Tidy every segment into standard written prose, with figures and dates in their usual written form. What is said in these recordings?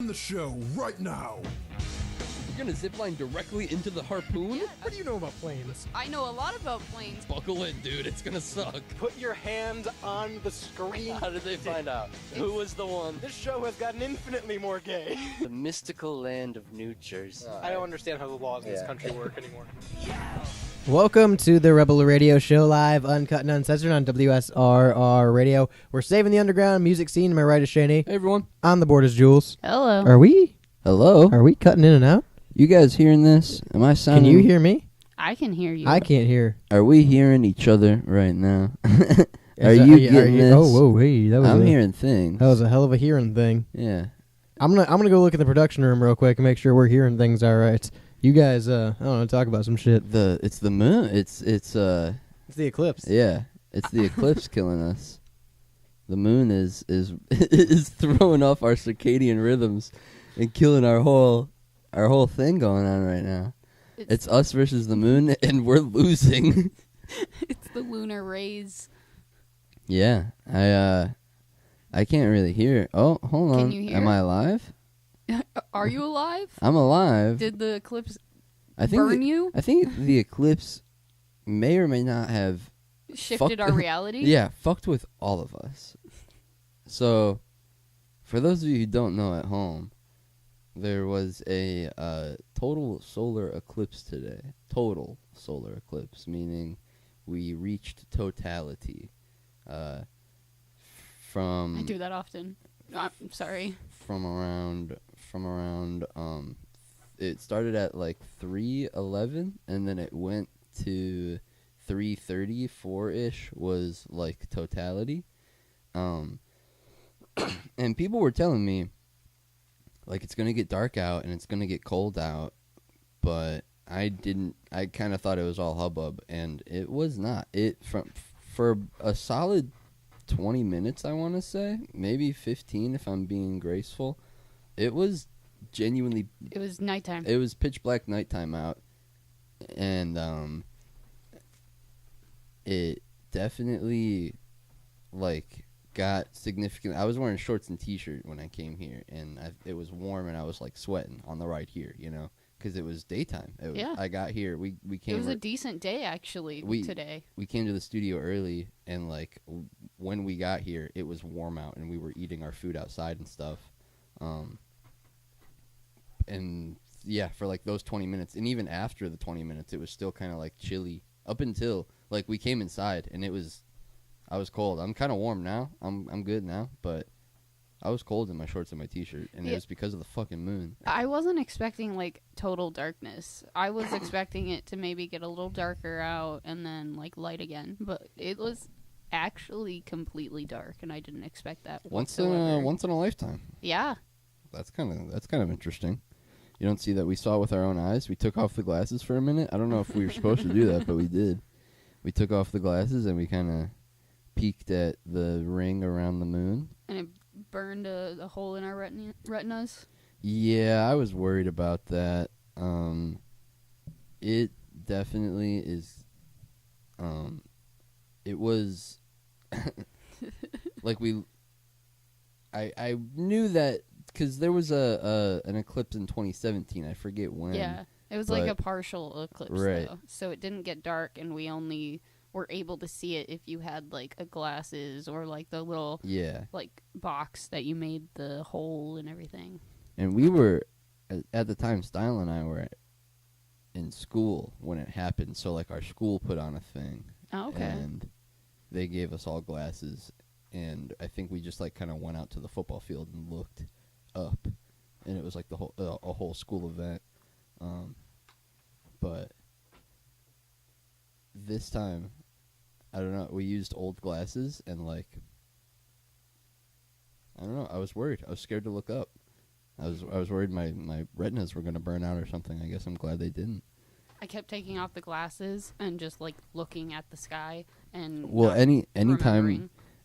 The show right now. You're gonna zipline directly into the harpoon? Yeah. What do you know about planes? I know a lot about planes. Buckle in, dude. It's gonna suck. Put your hand on the screen. How did they find out? Who was the one? This show has gotten infinitely more gay. The mystical land of New Jersey. I don't understand how the laws in this country work anymore. Welcome to the Rebel Radio Show, live, uncut, and uncensored on WSRR Radio. We're saving the underground music scene. My right is Shani. Hey, everyone. On the board is Jules. Hello. Are we Hello? cutting in and out? You guys hearing this? Am I sounding... Can you hear me? I can hear you. I can't hear. Are we hearing each other right now? Are Is that- you getting this? Oh, whoa, hey, I'm hearing things. That was a hell of a hearing thing. Yeah. I'm gonna go look in the production room real quick and make sure we're hearing things all right. You guys, I don't know, talk about some shit. It's the moon. It's It's the eclipse. yeah. It's the eclipse killing us. The moon is is throwing off our circadian rhythms and killing our whole thing going on right now. It's us versus the moon, and we're losing. It's the lunar rays. Yeah. I can't really hear. Oh, hold on. Can you hear? Am I alive? Are you alive? I'm alive. Did the eclipse I think burn you? I think the eclipse may or may not have Shifted our reality? Yeah, fucked with all of us. So, for those of you who don't know at home, there was a total solar eclipse today. Total solar eclipse, meaning we reached totality. From I do that often. I'm sorry. from around it started at like 3:11 and then it went to 3:30, 4-ish was like totality. And people were telling me like it's going to get dark out and it's going to get cold out, but I kind of thought it was all hubbub, and it was not. For a solid 20 minutes, I want to say, maybe 15 if I'm being graceful, it was genuinely... It was nighttime. It was pitch black nighttime out, and it definitely, like, got significant... I was wearing shorts and t-shirt when I came here, and it was warm, and I was, like, sweating on the ride here, you know? Because it was daytime. Yeah. I got here. We came. It was a decent day, actually, today. We came to the studio early, and like when we got here, it was warm out, and we were eating our food outside and stuff. And yeah, for like those 20 minutes, and even after the 20 minutes, it was still kind of like chilly up until like we came inside, and I was cold. I'm kind of warm now. I'm good now, but I was cold in my shorts and my t-shirt, and it was because of the fucking moon. I wasn't expecting, like, total darkness. I was expecting it to maybe get a little darker out and then, like, light again. But it was actually completely dark, and I didn't expect that Once whatsoever. in a lifetime. Yeah. That's kind of interesting. You don't see that. We saw it with our own eyes. We took off the glasses for a minute. I don't know if we were supposed to do that, but we did. We took off the glasses, and we kind of peeked at the ring around the moon. And it burned a hole in our retinas. Yeah, I was worried about that. It definitely is. It was like I knew that because there was an eclipse in 2017. I forget when. Yeah, it was like a partial eclipse, right. though. So it didn't get dark, and we only were able to see it if you had like a glasses or like the little like box that you made the hole and everything. And we were at the time, Style and I were in school when it happened. So like our school put on a thing. Oh, okay. And they gave us all glasses, and I think we just like kind of went out to the football field and looked up, and it was like the whole a whole school event. But this time, I don't know, we used old glasses, and like I don't know, I was worried. I was scared to look up. I was worried my retinas were going to burn out or something. I guess I'm glad they didn't. I kept taking off the glasses and just like looking at the sky and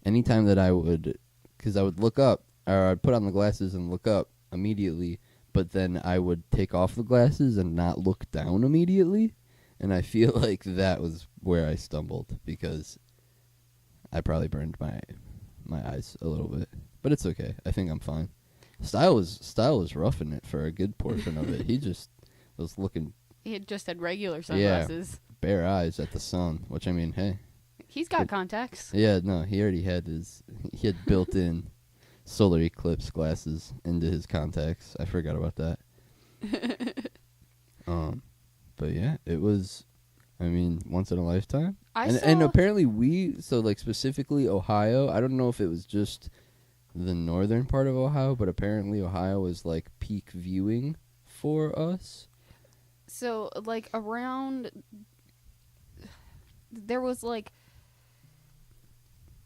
anytime that I would, because I would look up, or I'd put on the glasses and look up immediately, but then I would take off the glasses and not look down immediately, and I feel like that was where I stumbled, because I probably burned my eyes a little bit, but it's okay. I think I'm fine. Style was roughing it for a good portion of it. He just was looking He had just had regular sunglasses. bare eyes at the sun, which I mean, hey. He's got contacts. Yeah, no, he already had he had built-in solar eclipse glasses into his contacts. I forgot about that. But yeah, it was, I mean, once in a lifetime. And apparently specifically Ohio, I don't know if it was just the northern part of Ohio, but apparently Ohio was like peak viewing for us. So, like, there was, like,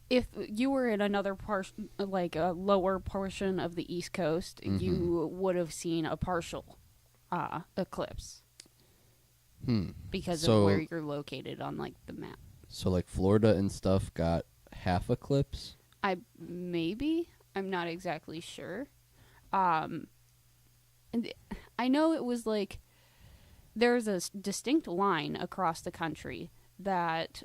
if you were in another portion, like a lower portion of the East Coast, you would have seen a partial eclipse. Because of where you're located on, like, the map. So, like, Florida and stuff got half eclipse? I'm not exactly sure. And I know it was, like, there's a distinct line across the country that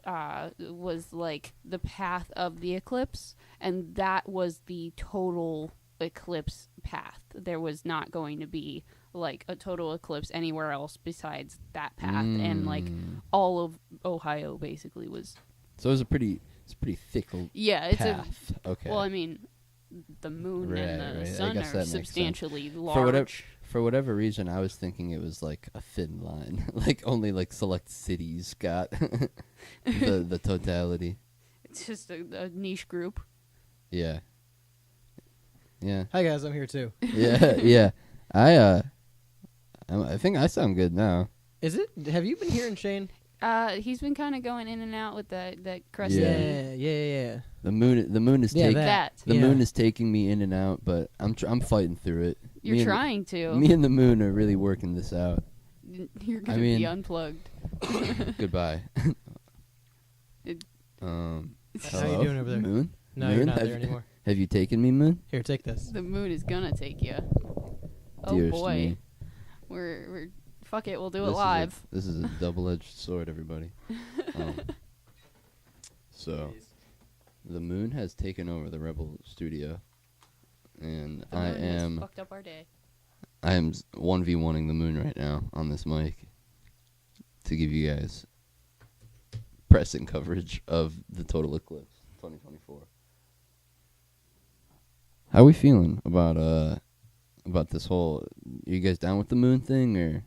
was, like, the path of the eclipse, and that was the total eclipse path. There was not going to be, like, a total eclipse anywhere else besides that path, and, like, all of Ohio basically was. So it was a pretty thick it's path. Okay. Well, I mean, the moon and the sun are substantially large. For whatever reason, I was thinking it was like a thin line, like only like select cities got the totality. It's just a niche group. Yeah. Yeah. Hi guys, I'm here too. Yeah. I think I sound good now. Is it? Have you been hearing Shane? He's been kind of going in and out with that crescent. Yeah. The moon is taking that. the moon is taking me in and out, but I'm fighting through it. You're trying to. Me and the moon are really working this out. You're gonna be unplugged. Goodbye. How hello? you doing over there? Moon? No, Moon? you're not there anymore. Have you taken me, Moon? Here, take this. The moon is gonna take you. Oh Dearest boy, me. we're fuck it. We'll do This it live. This is a double-edged sword, everybody. So, the moon has taken over the Rebel studio, and The moon has fucked up our day. I am 1v1ing the moon right now on this mic to give you guys pressing coverage of the total eclipse 2024. How are we feeling about this whole? Are you guys down with the moon thing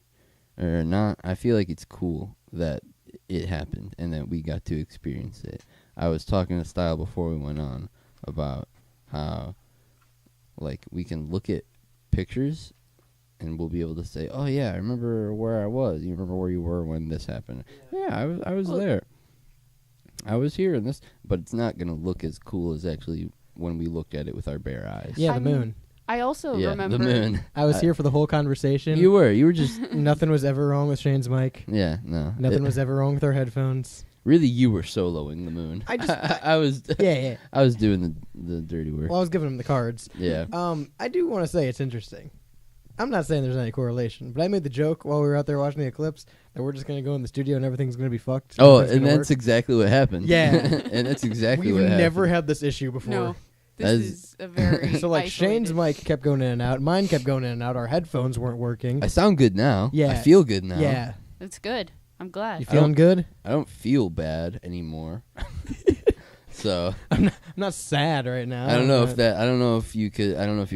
or not? I feel like it's cool that it happened and that we got to experience it. I was talking to Style before we went on about how, like, we can look at pictures and we'll be able to say, "Oh yeah, I remember where I was. You remember where you were when this happened?" Yeah, I was there. I was here in this, but it's not gonna look as cool as actually when we looked at it with our bare eyes. Yeah, the moon. I also remember the moon. I was here for the whole conversation. You were just Nothing was ever wrong with Shane's mic. yeah, no. Nothing was ever wrong with our headphones. Really, you were soloing the moon. I was Yeah. I was doing the dirty work. Well, I was giving him the cards. Yeah. I do want to say it's interesting. I'm not saying there's any correlation, but I made the joke while we were out there watching the eclipse that we're just going to go in the studio and everything's going to be fucked. Oh, Nothing's and gonna that's work. exactly what happened. Yeah. And that's exactly We've what happened. never had this issue before. no. This That is a very So, like, Shane's isolated- mic kept going in and out. Mine kept going in and out. Our headphones weren't working. I sound good now. Yeah. I feel good now. Yeah. It's good. I'm glad. You feeling good? I don't feel bad anymore. So I'm not sad right now. I don't know if you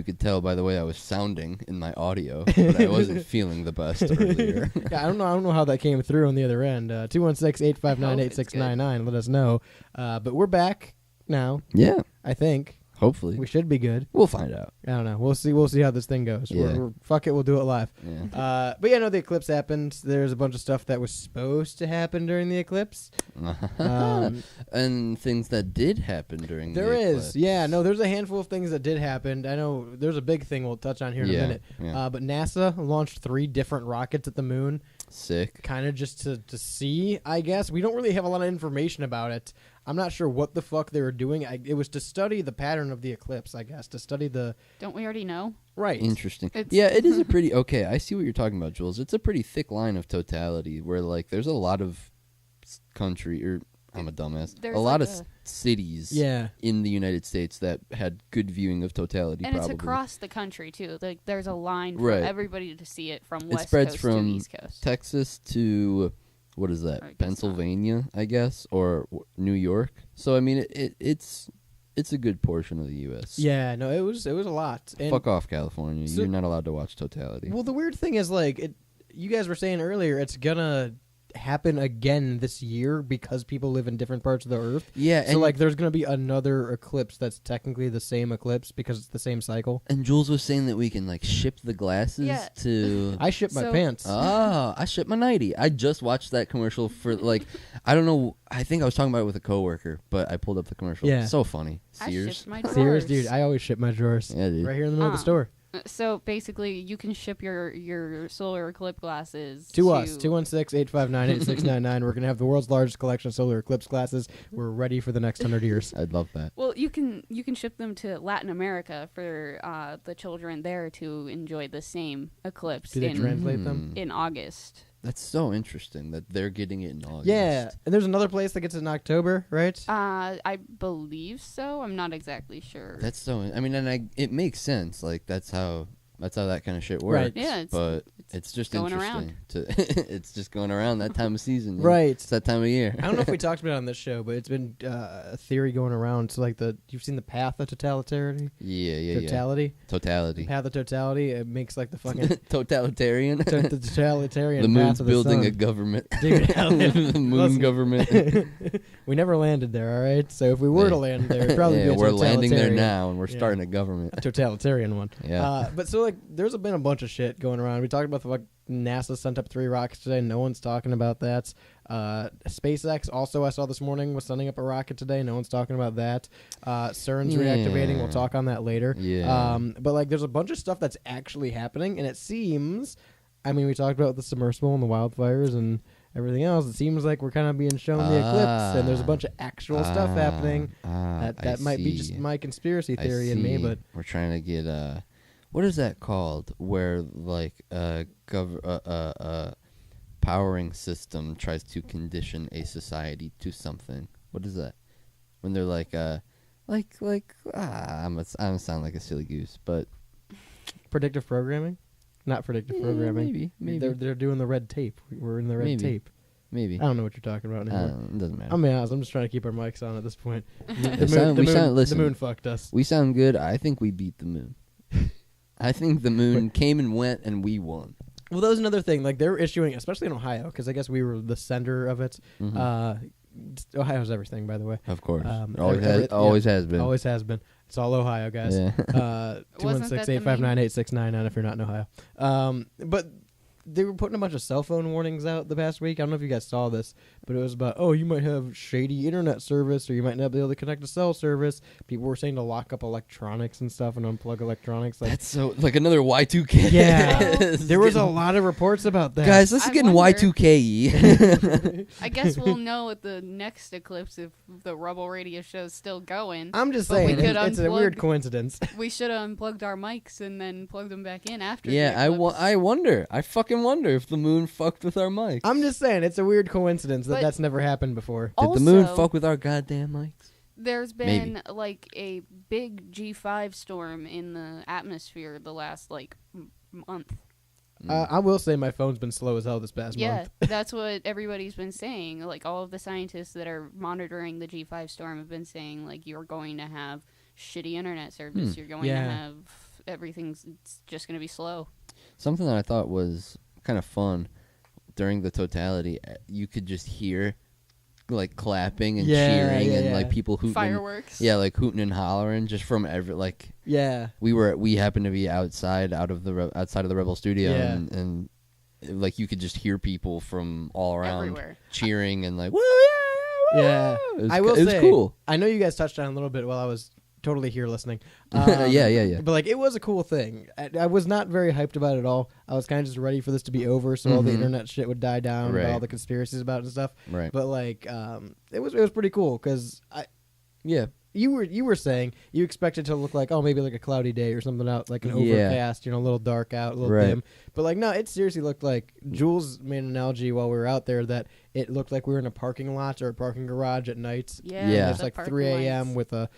could tell by the way I was sounding in my audio, but I wasn't feeling the best earlier. Yeah, I don't know how that came through on the other end. 216-859-8699. Let us know. But we're back now. Yeah. I think Hopefully. we should be good. We'll find out. I don't know. We'll see how this thing goes. Yeah. Fuck it. We'll do it live. Yeah. But yeah, no, the eclipse happened. There's a bunch of stuff that was supposed to happen during the eclipse. And things that did happen during There the is. eclipse. Yeah, no, there's a handful of things that did happen. I know there's a big thing we'll touch on here in a minute. Yeah. But NASA launched 3 different rockets at the moon, Sick. kind of just to see, I guess. We don't really have a lot of information about it. I'm not sure what the fuck they were doing. It was to study the pattern of the eclipse, I guess, to study the... Don't we already know? Right. Interesting. It's- Yeah, it is a pretty... Okay, I see what you're talking about, Jules. It's a pretty thick line of totality where, like, there's a lot of country or I'm a dumbass. There's A lot like of cities Yeah. in the United States that had good viewing of totality. And probably. it's across the country too. Like there's a line for Right. everybody to see it from It West spreads Coast from to East Coast. Texas to what is I guess that? not. Pennsylvania, I guess, or New York. So I mean, it's a good portion of the U.S. Yeah, no, it was a lot. And Fuck off, California. So- You're not allowed to watch totality. well, the weird thing is like you guys were saying earlier, it's gonna happen again this year because people live in different parts of the earth. Yeah, So like there's gonna be another eclipse that's technically the same eclipse because it's the same cycle. and Jules was saying that we can like ship the glasses Yeah. to. I shit my So- pants. Oh, I shipped my nightie. I just watched that commercial for like, I don't know. I think I was talking about it with a coworker, but I pulled up the commercial. Yeah. So funny. I Sears. shipped my Serious, drawers. dude. I always ship my drawers Yeah, dude. right here in the middle of the store. So basically, you can ship your solar eclipse glasses To us, 216-859-8699. We're gonna have the world's largest collection of solar eclipse glasses. We're ready for the next 100 years. I'd love that. Well, you can ship them to Latin America for the children there to enjoy the same eclipse Do they translate them? in August. That's so interesting that they're getting it in August. Yeah, and there's another place that gets it in October, right? I believe so. I'm not exactly sure. That's so. I mean, and it makes sense. Like that's how that kind of shit works. Right. Yeah, but it's just going interesting. It's just going around that time of season. you know? Right. It's that time of year. I don't know if we talked about it on this show, but it's been a theory going around. So like you've seen the path of totalitarian, yeah. totality, Totality. path of totality. It makes like the fucking Totalitarian. the totalitarian. The path moon's of the building a sun. government. Dude, hell yeah. The moon Listen. government. We never landed there, all right. So if we were to land there, it'd probably yeah, be a we're landing there totalitarian- now, and we're Yeah. starting a government. a totalitarian one. Yeah. But so like, there's been a bunch of shit going around. We talked about the NASA sent up 3 rockets today. No one's talking about that. SpaceX also, I saw this morning, was sending up a rocket today. No one's talking about that. CERN's reactivating. We'll Yeah. talk on that later. Yeah. But like, there's a bunch of stuff that's actually happening, and it seems. I mean, we talked about the submersible and the wildfires and everything else. It seems like we're kind of being shown the eclipse, and there's a bunch of actual stuff happening. That might be just my conspiracy theory in me, but we're trying to get what is that called? Where like powering system tries to condition a society to something. What is that? When they're like I'm gonna sound like a silly goose, but predictive programming, not predictive programming. maybe They're doing the red tape. We're in the red Maybe. tape. maybe. I don't know what you're talking about anymore. It doesn't matter. I'm being honest. I'm just trying to keep our mics on at this point. Listen. The moon fucked us. We sound good. I think we beat the moon. I think the moon came and went, and we won. Well, that was another thing. Like they're issuing, especially in Ohio, because I guess we were the center of it. Mhm. Ohio's everything, by the way. Of course, every- always yeah, has been. Always has been. It's all Ohio, guys. Yeah. Wasn't that the 216-859-8699 if you're not in Ohio. But they were putting a bunch of cell phone warnings out the past week. I don't know if you guys saw this, but it was about, oh, you might have shady internet service, or you might not be able to connect to cell service. People were saying to lock up electronics and stuff and unplug electronics. Like, That's so like another Y2K. yeah, This is there was a getting- lot of reports about that. Guys, this is I getting wonder- Y2K. I guess we'll know at the next eclipse if the Rebel Radio show's still going. I'm just But we saying, could it's a weird unplug- coincidence. We should have unplugged our mics and then plugged them back in after. Yeah, the I eclipse. wonder. I fucking wonder if the moon fucked with our mics. I'm just saying, it's a weird coincidence that But- that's never happened before. Did the moon Also- fuck with our goddamn mics? There's Maybe. been like a big G5 storm in the atmosphere the last like month. I will say my phone's been slow as hell this past Yeah, month. that's what everybody's been saying. Like all of the scientists that are monitoring the G5 storm have been saying like you're going to have shitty internet service. You're going to Yeah. have everything's it's just going to be slow. Something that I thought was kind of fun during the totality, you could just hear like clapping and Yeah, cheering yeah, and yeah. like people hooting. Fireworks. Yeah, like hooting and hollering just from every like. Yeah. We happened to be outside of the Rebel studio, Yeah. and like you could just hear people from all around Everywhere. cheering and like woo Yeah. It was I will it was say, cool. I know you guys touched on it a little bit while I was totally here listening. Yeah. But like, it was a cool thing. I was not very hyped about it at all. I was kind of just ready for this to be over, so all the Mhm. internet shit would die down, Right. about all the conspiracies about it and stuff. Right. But like, it was pretty cool because you were saying you expect it to look like maybe like a cloudy day or something out like an Yeah. overcast, a little dark out, a little Right. dim. But like no, it seriously looked like Jules made an analogy while we were out there that it looked like we were in a parking lot or a parking garage at night. Yeah, Yeah. It's the like parking 3 a.m. lights. with a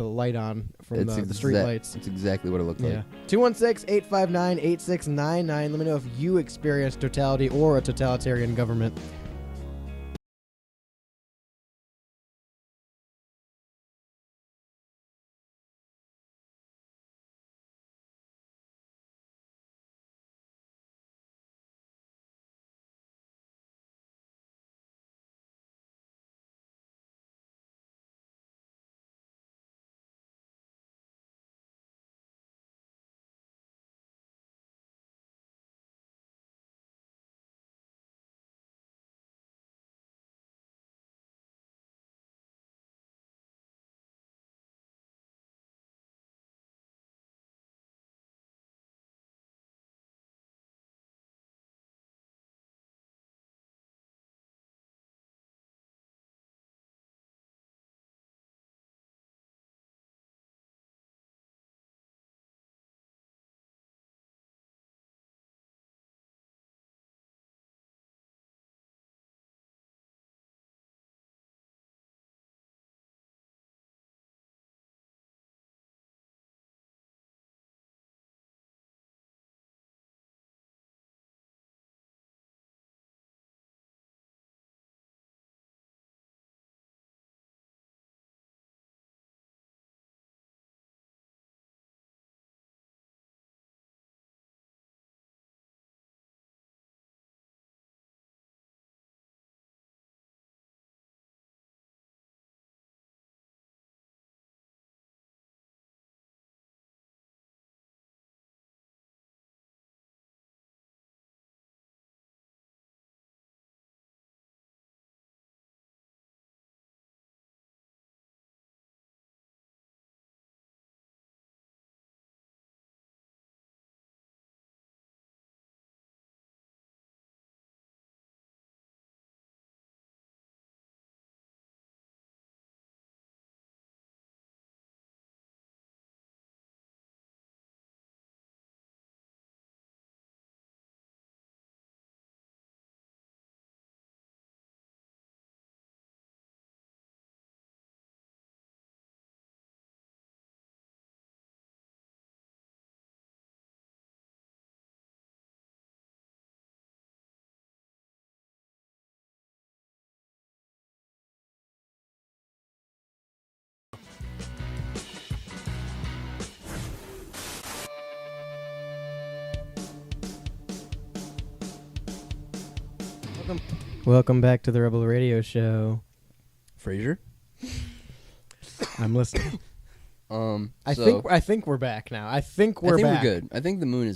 light on from the street lights. It's exactly what it looked Yeah. like. 216-859-8699. Let me know if you experienced totality or a totalitarian government. Welcome back to the Rebel Radio Show. Frasier. I'm listening. I So- think we're back now. I think we're back. we're good. I think the moon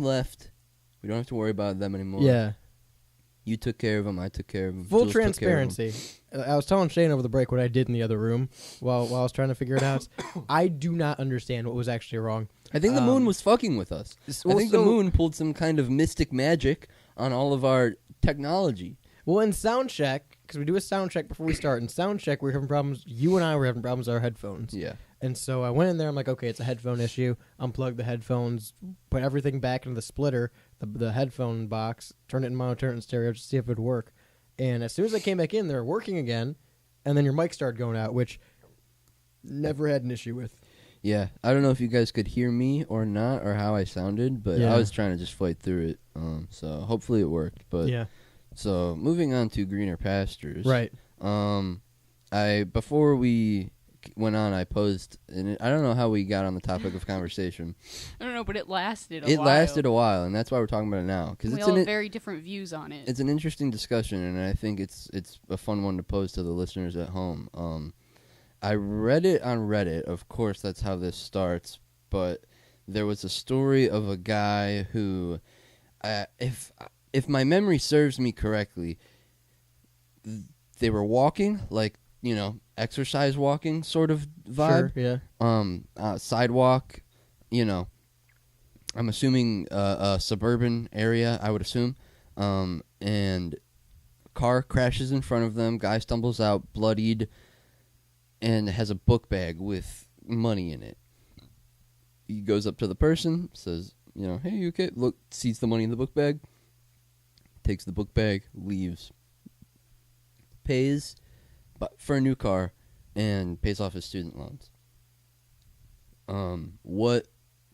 left. We don't have to worry about them anymore. Yeah. You took care of them. I took care of them. Full Jules took care of 'em. transparency. I was telling Shane over the break what I did in the other room while I was trying to figure it out. I do not understand what was actually wrong. I think the moon was fucking with us. I think the moon pulled some kind of mystic magic on all of our technology. Well, in sound check, because we do a sound check before we start, in sound check we were having problems. You and I were having problems with our headphones. Yeah. And so I went in there. I'm like, okay, it's a headphone issue. Unplug the headphones, put everything back into the splitter, the headphone box, turn it in mono, turn it in stereo, just see if it would work. And as soon as I came back in, they were working again. And then your mic started going out, which never had an issue with. Yeah. I don't know if you guys could hear me or not, or how I sounded, but Yeah. I was trying to just fight through it. So hopefully it worked. But Yeah. So moving on to greener pastures. Right. Before we went on, I posed, and I don't know how we got on the topic of conversation. I don't know, but it lasted a It while. lasted a while, and that's why we're talking about it now, because We it's all have very different views on it. it's an interesting discussion, and I think it's a fun one to pose to the listeners at home. I read it on Reddit. Of course, that's how this starts. But there was a story of a guy who, if my memory serves me correctly, they were walking, like, exercise walking sort of vibe. Sure, yeah. Sidewalk, I'm assuming a suburban area, I would assume. And car crashes in front of them. Guy stumbles out, bloodied. and has a book bag with money in it. He goes up to the person, says, hey, you okay? Look, sees the money in the book bag, takes the book bag, leaves, pays for a new car, and pays off his student loans. What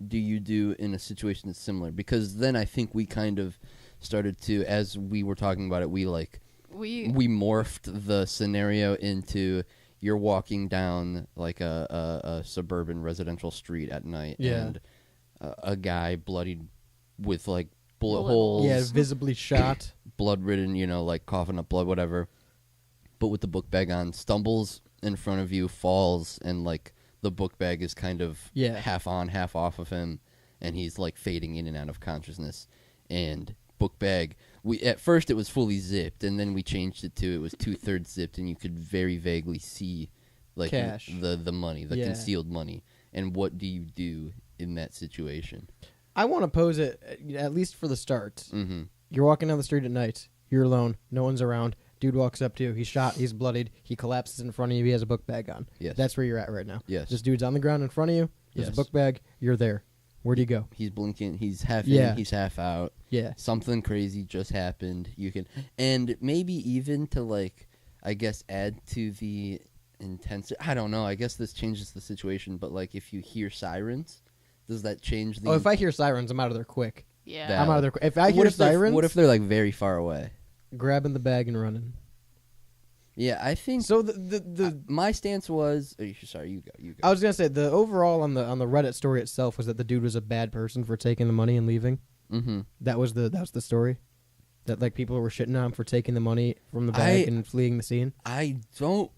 do you do in a situation that's similar? Because then I think we kind of started to, as we were talking about it, we morphed the scenario into you're walking down like a suburban residential street at night, and a guy bloodied with like bullet holes, visibly shot, blood ridden, like coughing up blood, whatever, but with the book bag on, stumbles in front of you, falls, and like the book bag is kind of half on, half off of him, and he's like fading in and out of consciousness. And book bag, at first it was fully zipped, and then we changed it to it was 2/3 zipped, and you could very vaguely see like cash, the money, the concealed money. And what do you do in that situation? I want to pose it, at least for the start. Mm-hmm. You're walking down the street at night. You're alone. No one's around. Dude walks up to you. He's shot. He's bloodied. He collapses in front of you. He has a book bag on. Yes. That's where you're at right now. Yes. This dude's on the ground in front of you. There's a book bag. You're there. Where do you go? He's blinking. He's half in. He's half out. Yeah. Something crazy just happened. You can, and maybe even to like, I guess, add to the intensity. I don't know. I guess this changes the situation. But like, if you hear sirens, does that change the? Oh, if I hear sirens, I'm out of there quick. Yeah. I'm out of there quick. If I hear sirens, what if they're like very far away? Grabbing the bag and running. Yeah, I think so. The my stance was. Sorry, you go. I was gonna say the overall on the Reddit story itself was that the dude was a bad person for taking the money and leaving. Mm-hmm. That was the story. That like people were shitting on him for taking the money from the bag and fleeing the scene. I don't.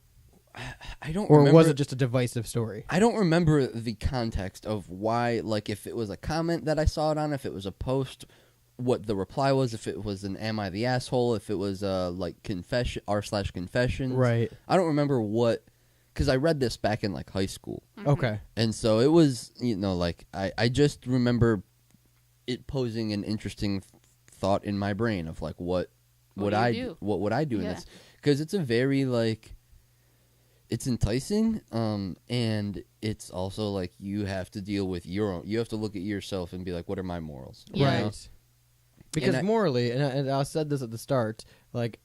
Or remember, was it just a divisive story? I don't remember the context of why. Like, if it was a comment that I saw it on, if it was a post. What the reply was, if it was an "Am I the asshole?" If it was like confession r/confessions. Right. I don't remember what, because I read this back in like high school. Mm-hmm. Okay. And so it was, like I just remember it posing an interesting thought in my brain of like what would I do? What would I do in this? Because it's a very like it's enticing, and it's also like you have to deal with your own. You have to look at yourself and be like, what are my morals? Yeah. Right. Because morally, and I said this at the start, like,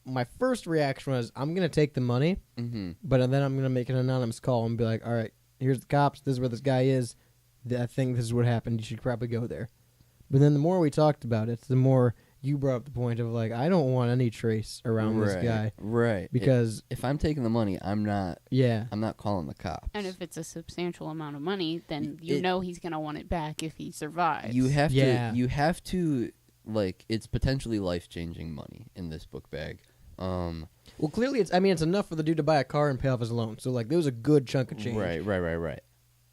my first reaction was, I'm going to take the money, but then I'm going to make an anonymous call and be like, all right, here's the cops, this is where this guy is, I think this is what happened, you should probably go there. But then the more we talked about it, the more you brought up the point of, like, I don't want any trace around this guy. Right. Because if I'm taking the money, I'm not calling the cops. And if it's a substantial amount of money, then you know he's going to want it back if he survives. You have to, like, it's potentially life-changing money in this book bag. Well, clearly, it's enough for the dude to buy a car and pay off his loan. So, like, there was a good chunk of change. Right.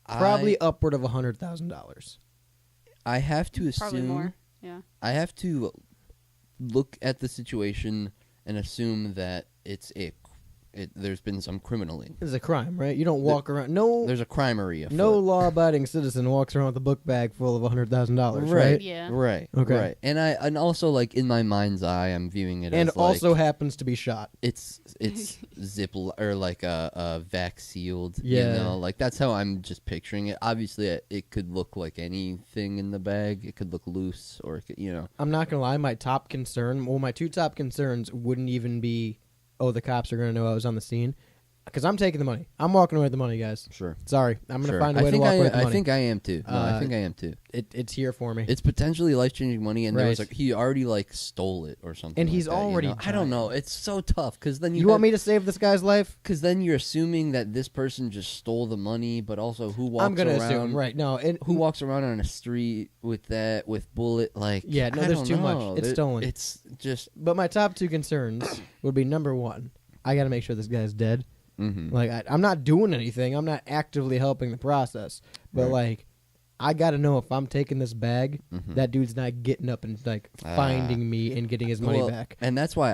Probably upward of $100,000. I have to assume. Probably more, yeah. I have to look at the situation and assume that there's been some criminaling. It's a crime, right? You don't walk around. There's a crimery afoot. No law-abiding citizen walks around with a book bag full of $100,000, right? Yeah. Right. Okay. Right. And also, like, in my mind's eye, I'm viewing it and as also happens to be shot. It's or like a vac sealed. Yeah. Like that's how I'm just picturing it. Obviously, it could look like anything in the bag. It could look loose, or it could, I'm not gonna lie. My two top concerns wouldn't even be, oh, the cops are going to know I was on the scene. Because I'm taking the money. I'm walking away with the money, guys. Sure. Sorry. I'm going to find a way to walk away with the money. I think I am, too. No, I think I am, too. It's here for me. It's potentially life-changing money, and right. there was he already, like, stole it or something. And like he's that, already I don't know. It's so tough, because then you want me to save this guy's life? Because then you're assuming that this person just stole the money, but also who walks around... I'm going to assume, right. No, who walks around on a street with bullet, like... Yeah, no, there's too much. It's stolen. It's just... But my top two concerns would be, number one, I got to make sure this guy's dead. Mm-hmm. Like, I'm not doing anything. I'm not actively helping the process. But, like, I got to know if I'm taking this bag, that dude's not getting up and, like, finding me and getting his money back. And that's why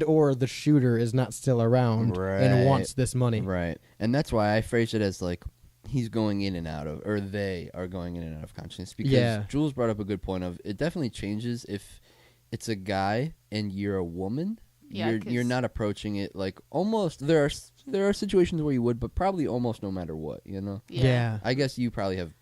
or the shooter is not still around and wants this money. Right. And that's why I phrase it as, like, he's going in and out of, or they are going in and out of consciousness. Because Jules brought up a good point of, it definitely changes if it's a guy and you're a woman. Yeah, you're 'cause- not approaching it like almost. There are situations where you would, but probably almost no matter what. You know. Yeah. I guess you probably have.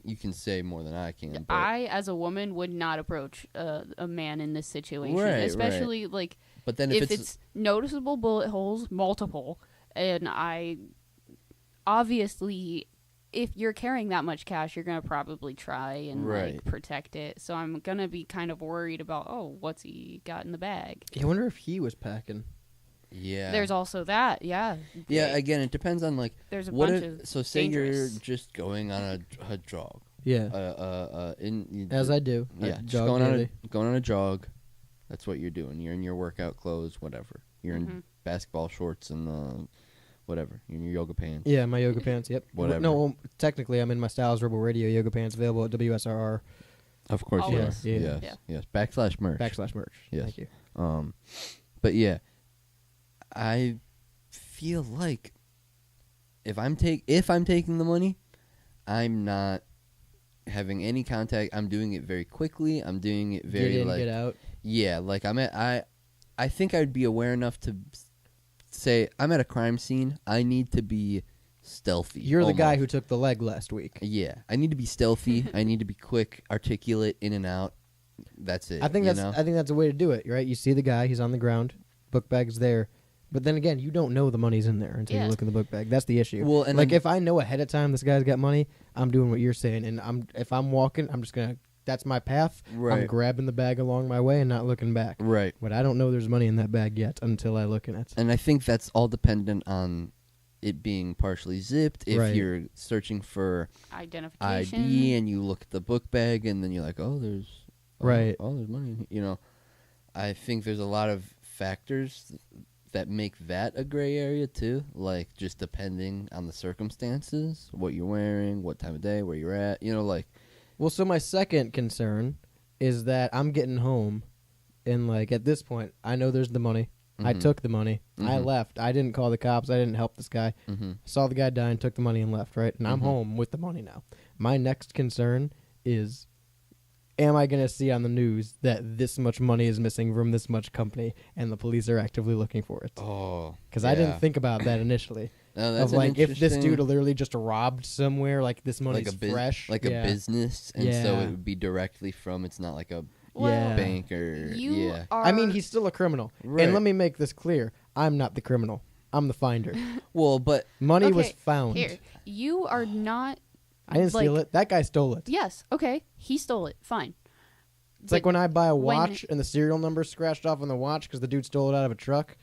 You can say more than I can. But I, as a woman, would not approach a man in this situation, Right, especially like but then if it's noticeable bullet holes, multiple, and I obviously, if you're carrying that much cash, you're gonna probably try and Right. like protect it. So I'm gonna be kind of worried about, oh, what's he got in the bag? I wonder if he was packing. yeah. There's also that, yeah. Yeah, again, it depends on like There's a what bunch if, of so say you're dangerous. just going on a jog. Yeah, as I do. I Yeah, just jog going daily. on a jog. That's what you're doing. You're in your workout clothes, whatever. You're in Mhm. basketball shorts and whatever. You're in your yoga pants. Yeah, my yoga pants. Yep. Whatever. No, well, technically, I'm in my Styles Rebel Radio yoga pants available at WSRR Of course you are. Always. Yeah. Yes. Yeah. Yes. / merch. /merch. Yes. Thank you. But yeah, I feel like if I'm taking the money, I'm not having any contact. I'm doing it very quickly. I'm doing it very Get in, like get out. yeah, like I think I'd be aware enough to say I'm at a crime scene. I need to be stealthy. You're the guy almost. who took the leg last week. Yeah, I need to be stealthy. I need to be quick, articulate, in and out. That's it. I think you that's know? I think that's a way to do it, right? You see the guy, he's on the ground, book bag's there. But then again, you don't know the money's in there until Yeah. you look in the book bag. That's the issue. Well, and like then- if I know ahead of time this guy's got money, I'm doing what you're saying, and if I'm walking, I'm just gonna. That's my path. I'm Right. grabbing the bag along my way and not looking back. Right. But I don't know there's money in that bag yet until I look in it. And I think that's all dependent on it being partially zipped. If Right. you're searching for Identification. ID and you look at the book bag and then you're like, there's Right. there's money. In here. You know, I think there's a lot of factors that make that a gray area too. Like just depending on the circumstances, what you're wearing, what time of day, where you're at. You know, like Well, so my second concern is that I'm getting home, and like at this point, I know there's the money. I Mhm. took the money. I Mhm. left. I didn't call the cops. I didn't help this guy. mm-hmm. Saw the guy dying, took the money, and left. Right, and I'm Mhm. home with the money now. My next concern is, am I going to see on the news that this much money is missing from this much company, and the police are actively looking for it? Because I didn't think about that initially. No, that's Of an like, if this interesting- dude literally just robbed somewhere, like this money's fresh, like yeah. a business, and so Yeah. it would be directly from. It's not like a Well, Yeah. bank or You yeah. are. I mean, he's still a criminal. Right. And let me make this clear. I'm not the criminal. I'm the finder. Well, but Money was Okay, found. Here, you are not. I didn't steal it. That guy stole it. Yes. Okay. He stole it. Fine. It's like when I buy a when- watch and the serial number scratched off on the watch because the dude stole it out of a truck.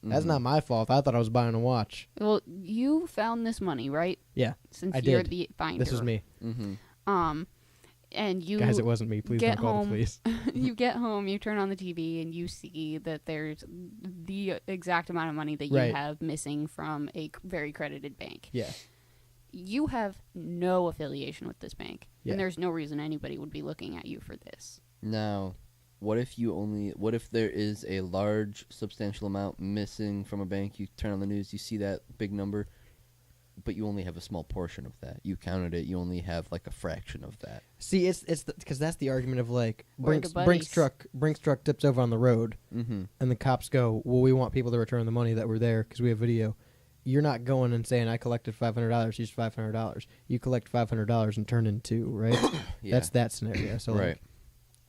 That's Mhm. not my fault. I thought I was buying a watch. Well, you found this money, right? Yeah, Since I you're did. the finder. this was me. Mm-hmm. And you Guys, it wasn't me. Please get don't call the home. police. you get home, you turn on the TV, and you see that there's the exact amount of money that you Right. have missing from a very credited bank. Yeah. You have no affiliation with this bank, Yeah. and there's no reason anybody would be looking at you for this. Now, what if there is a large, substantial amount missing from a bank? You turn on the news, you see that big number, but you only have a small portion of that. You counted it, you only have like a fraction of that. See, it's because that's the argument of like We're Brinks the buddies. truck tips over on the road, Mm-hmm. and the cops go, "Well, we want people to return the money that were there because we have video." You're not going and saying I collected $500. Here's $500. You collect $500 and turn in two, right? Yeah. That's that scenario. So like, right.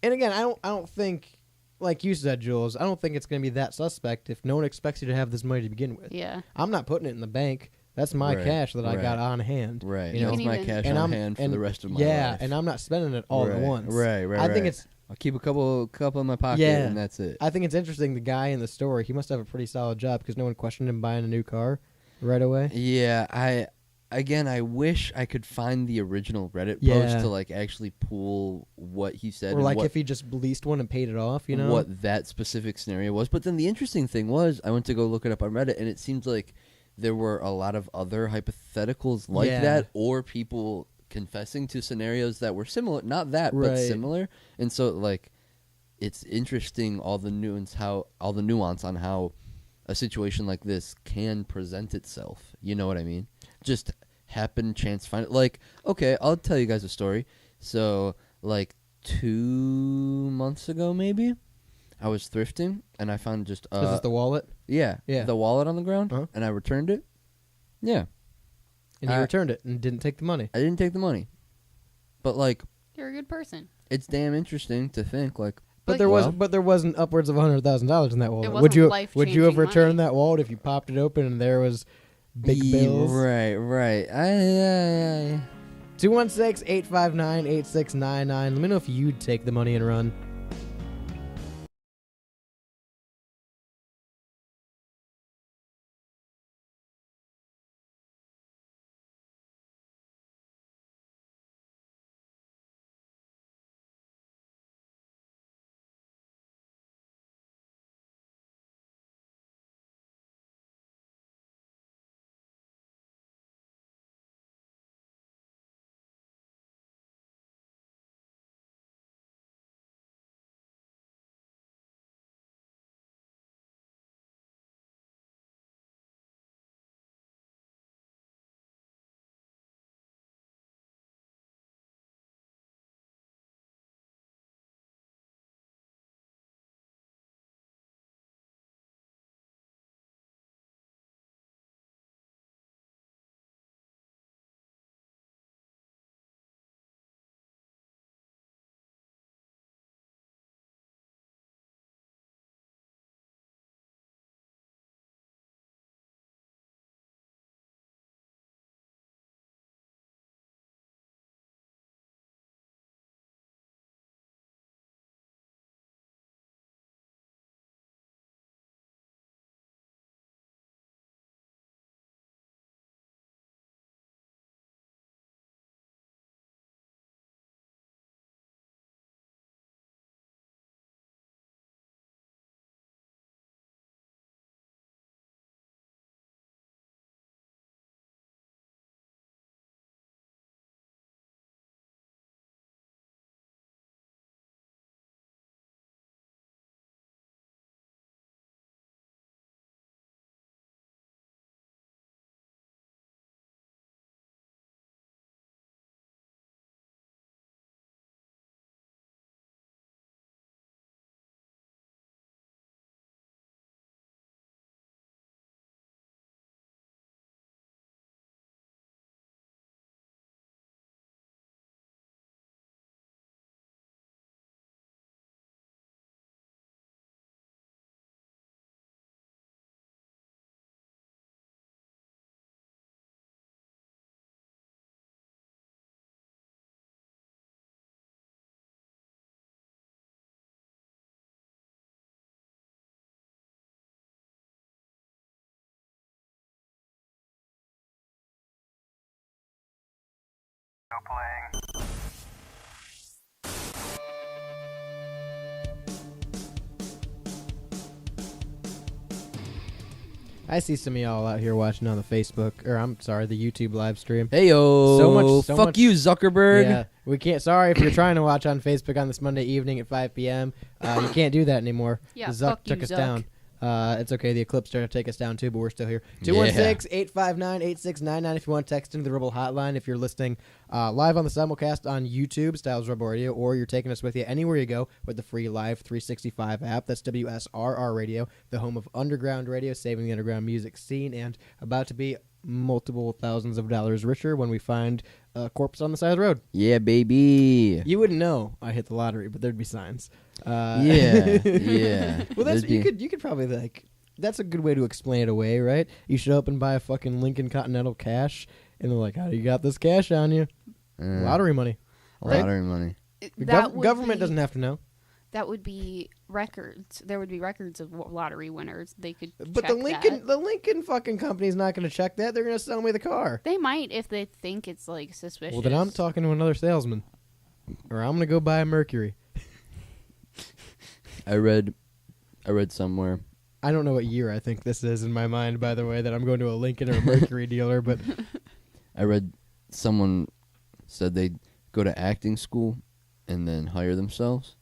and again, I don't think, like you said, Jules, I don't think it's going to be that suspect if no one expects you to have this money to begin with. Yeah. I'm not putting it in the bank. That's my Right, cash that I got right. on hand. Right. You know, That's my even- cash and on I'm hand for and the rest of my yeah, life. and I'm not spending it all right. at once. Right, right. I think right. it's I'll keep a couple in my pocket, Yeah. and that's it. I think it's interesting. The guy in the store, he must have a pretty solid job because no one questioned him buying a new car right away. Yeah, I wish I could find the original Reddit Yeah. post to like actually pull what he said, Or and like what, if he just leased one and paid it off, you know? what that specific scenario was. But then the interesting thing was, I went to go look it up on Reddit, and it seems like there were a lot of other hypotheticals like Yeah. that, or people confessing to scenarios that were similar, not that, but Right. similar. And so like, it's interesting all the nuance on how a situation like this can present itself. You know what I mean? Just happen, chance, find it. Like, okay, I'll tell you guys a story. So, like 2 months ago, maybe, I was thrifting and I found just Is this the wallet? yeah, Yeah. the wallet on the ground, Uh-huh. and I returned it. Yeah, And you I- returned it and didn't take the money. I didn't take the money, but like You're a good person. it's damn interesting to think like. But But there well- wasn't upwards of $100,000 in that wallet. wasn't Would you life-changing have returned money. that wallet if you popped it open and there was big Yeah, bills? Right. I 216-859-8699. Let me know if you'd take the money and run. I see some of y'all out here watching on the Facebook, or I'm sorry, the YouTube live stream. Hey yo! So fuck much- you, Zuckerberg. Yeah, we can't. Sorry if you're trying to watch on Facebook on this Monday evening at 5 p.m. You can't do that anymore. Yeah, Zuck fuck you, took us Zuck. down. It's okay. The Eclipse tried to take us down too, but we're still here. Yeah. 216-859-8699 if you want to text into the Rebel hotline. If you're listening live on the simulcast on YouTube, Styles Rebel Radio, or you're taking us with you anywhere you go with the free Live 365 app. That's WSRR Radio, the home of underground radio, saving the underground music scene, and about to be multiple thousands of dollars richer when we find a corpse on the side of the road. Yeah, baby. You wouldn't know I hit the lottery, but there'd be signs. Yeah. Well, that's That'd be- you could probably like. That's a good way to explain it away, right? You show up and buy a fucking Lincoln Continental cash, and they're like, "How do you got this cash on you?" Lottery money. Lottery money. The That would government be- doesn't have to know. That would be records. There would be records of lottery winners. They could. But check that. the Lincoln fucking company's not going to check that. They're going to sell me the car. They might if they think it's like suspicious. Well, then I'm talking to another salesman, or I'm going to go buy a Mercury. I read somewhere. I don't know what year I think this is in my mind, by the way, that I'm going to a Lincoln or a Mercury dealer, but I read someone said they'd go to acting school and then hire themselves,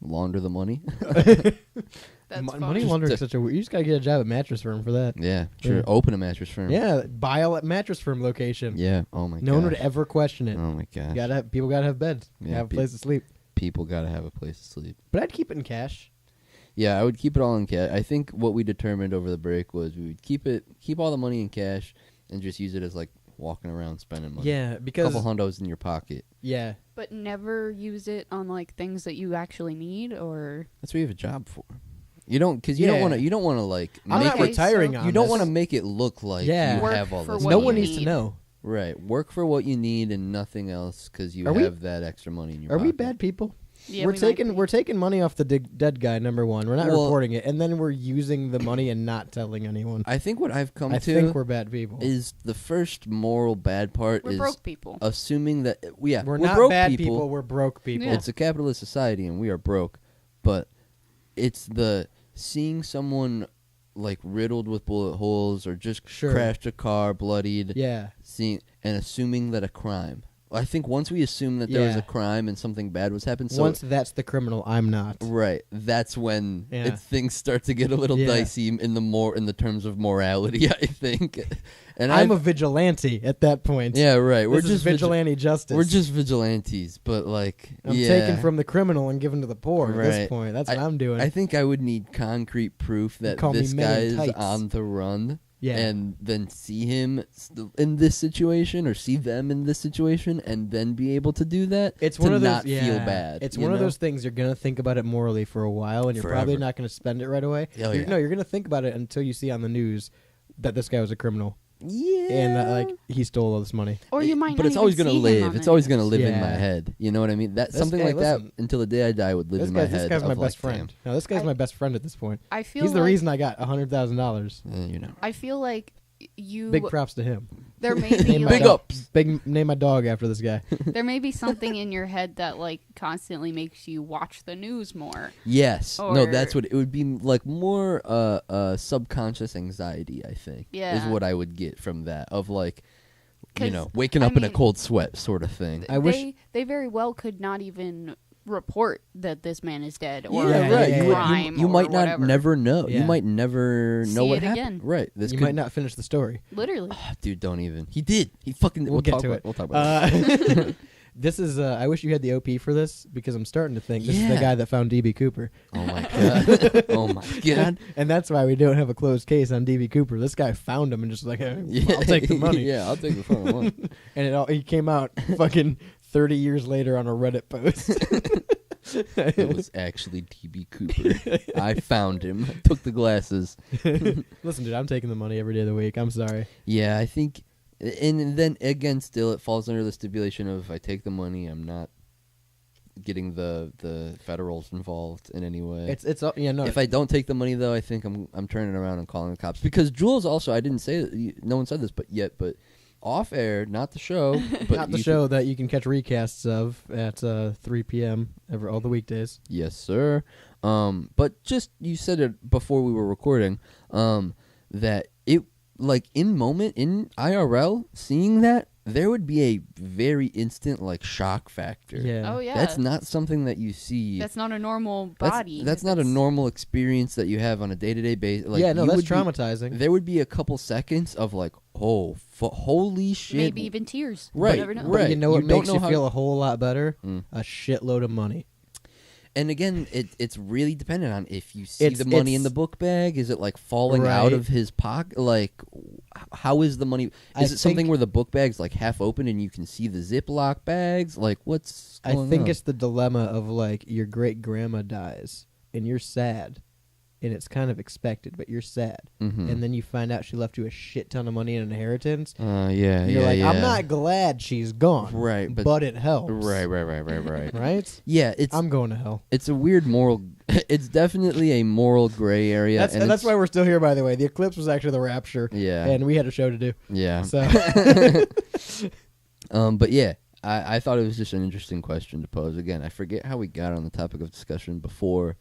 launder the money. That's money funny. laundering is such a. You just got to get a job at Mattress Firm for that. Yeah, sure. Yeah. Open a mattress firm. Yeah, Bile at Mattress Firm location. Yeah. Oh my god. No one would ever question it. Oh my gosh. People gotta have beds. Yeah, have a place to sleep. People gotta have a place to sleep. But I'd keep it in cash. Yeah, I would keep it all in cash. I think what we determined over the break was we would keep all the money in cash and just use it as like walking around spending money. Yeah, A because couple hundos in your pocket. yeah, But never use it on like things that you actually need, or That's what you have a job for. You don't, because you don't Yeah. want to. You don't want to like. I'm make not it, retiring so on You don't this. want to make it look like Yeah. you Work have all for this. what No you one needs to need. know. Right. Work for what you need and nothing else because you Are we- have that extra money in your Are pocket. we bad people? yeah, we're we might taking be. we're taking money off the dead guy. Number one, we're not Well- reporting it, and then we're using the money and not telling anyone. I think what I've come I to think we're bad people. is the first moral bad part We're is broke people. assuming that we're not broke bad people. We're broke people. Yeah. It's a capitalist society and we are broke, but it's the seeing someone like riddled with bullet holes or just Sure. crashed a car, bloodied, Yeah, seeing and assuming that a crime. I think once we assume that there was Yeah. a crime and something bad was happening, so once that's the criminal, I'm not. right, that's when Yeah. things start to get a little Yeah. dicey in the terms of morality. I think, and I'm I've- a vigilante at that point. yeah, right. We're This is just vigilante justice. We're just vigilantes, but like I'm yeah. taking from the criminal and giving to the poor at this Right. point. That's what I'm doing. I think I would need concrete proof that call me this Men guy in is Tights. on the run, yeah. and then see him in this situation or see them in this situation, and then be able to do that. It's to one of those. not yeah, feel bad. It's you one of know? those things you're gonna think about it morally for a while, and you're probably Forever. not gonna spend it right away. Oh, You're- yeah. No, you're gonna think about it until you see on the news that this guy was a criminal Yeah, and that like he stole all this money. Or you might but not it's always even gonna see him live. on It's the always news. gonna live in my Yeah. head. You know what I mean? That This something guy- like listen, that until the day I die would live This in my guy's head. my of best like, friend. No, this guy's I- my best friend at this point. I feel He's the like, reason I got $100,000. You know, I feel like you. Big props to him. there may be Name my like, Big dog- ups. Big name my dog after this guy. there may be something in your head that like constantly makes you watch the news more. yes, no, that's Or- what it would be like. More subconscious anxiety, I think, is Yeah. what I would get from that. Of like, 'Cause, waking I up in a mean, cold sweat sort of thing. I wish. They very well could not even report that this man is dead or Yeah, a right. You would- crime you or might not whatever. never know. Yeah. You might never know See what it happened. again. Right. This You could might not finish the story. Literally. Ah, dude, don't even. He did. He fucking. We'll get talk to about, it. We'll talk about it. This is. I wish you had the OP for this because I'm starting to think this is the Yeah. guy that found DB Cooper. Oh my god. Oh my god. And that's why we don't have a closed case on DB Cooper. This guy found him and just like, hey, I'll take the money. Yeah, I'll take the phone. One. And he came out fucking 30 years later on a Reddit post. It was actually DB Cooper. I found him. Took the glasses. Listen, dude, I'm taking the money every day of the week. I'm sorry. Yeah, I think, and then again, still it falls under the stipulation of if I take the money, I'm not getting the federals involved in any way. It's yeah, no. If I don't take the money, though, I think I'm turning around and calling the cops because Jules also I didn't say it, no one said this, but off air, not the show, but not the you show that you can catch recasts of at 3 p.m. all the weekdays. Yes, sir. But just you said it before we were recording. That it like in moment in IRL seeing that there would be a very instant like shock factor. Yeah. Oh yeah. That's not something that you see. That's not a normal That's- body. That's not a normal experience that you have on a day-to-day basis. Like, yeah, no, you that's would be- traumatizing. there would be a couple seconds of like, oh, holy shit! Maybe even tears. Right, You never know. right. But you know what You don't makes know you how- feel a whole lot better? Mm. A shitload of money. And again, it's really dependent on if you see It's- the money in it's- the book bag. Is it like falling out Right. of his pocket? Like, how is the money? I Is it something think- where the book bag's like half open and you can see the Ziploc bags? Like, what's I going think on? it's the dilemma of like your great grandma dies and you're sad, and it's kind of expected, but you're sad, Mhm. and then you find out she left you a shit ton of money in inheritance. yeah, You're yeah, like, yeah. I'm not glad she's gone, Right, but it helps, right. right? Yeah, it's I'm going to hell. it's a weird moral. It's definitely a moral gray area. That's and that's it's- why we're still here, by the way. The eclipse was actually the rapture, Yeah, and we had a show to do. yeah. So But yeah, I thought it was just an interesting question to pose. Again, I forget how we got on the topic of discussion before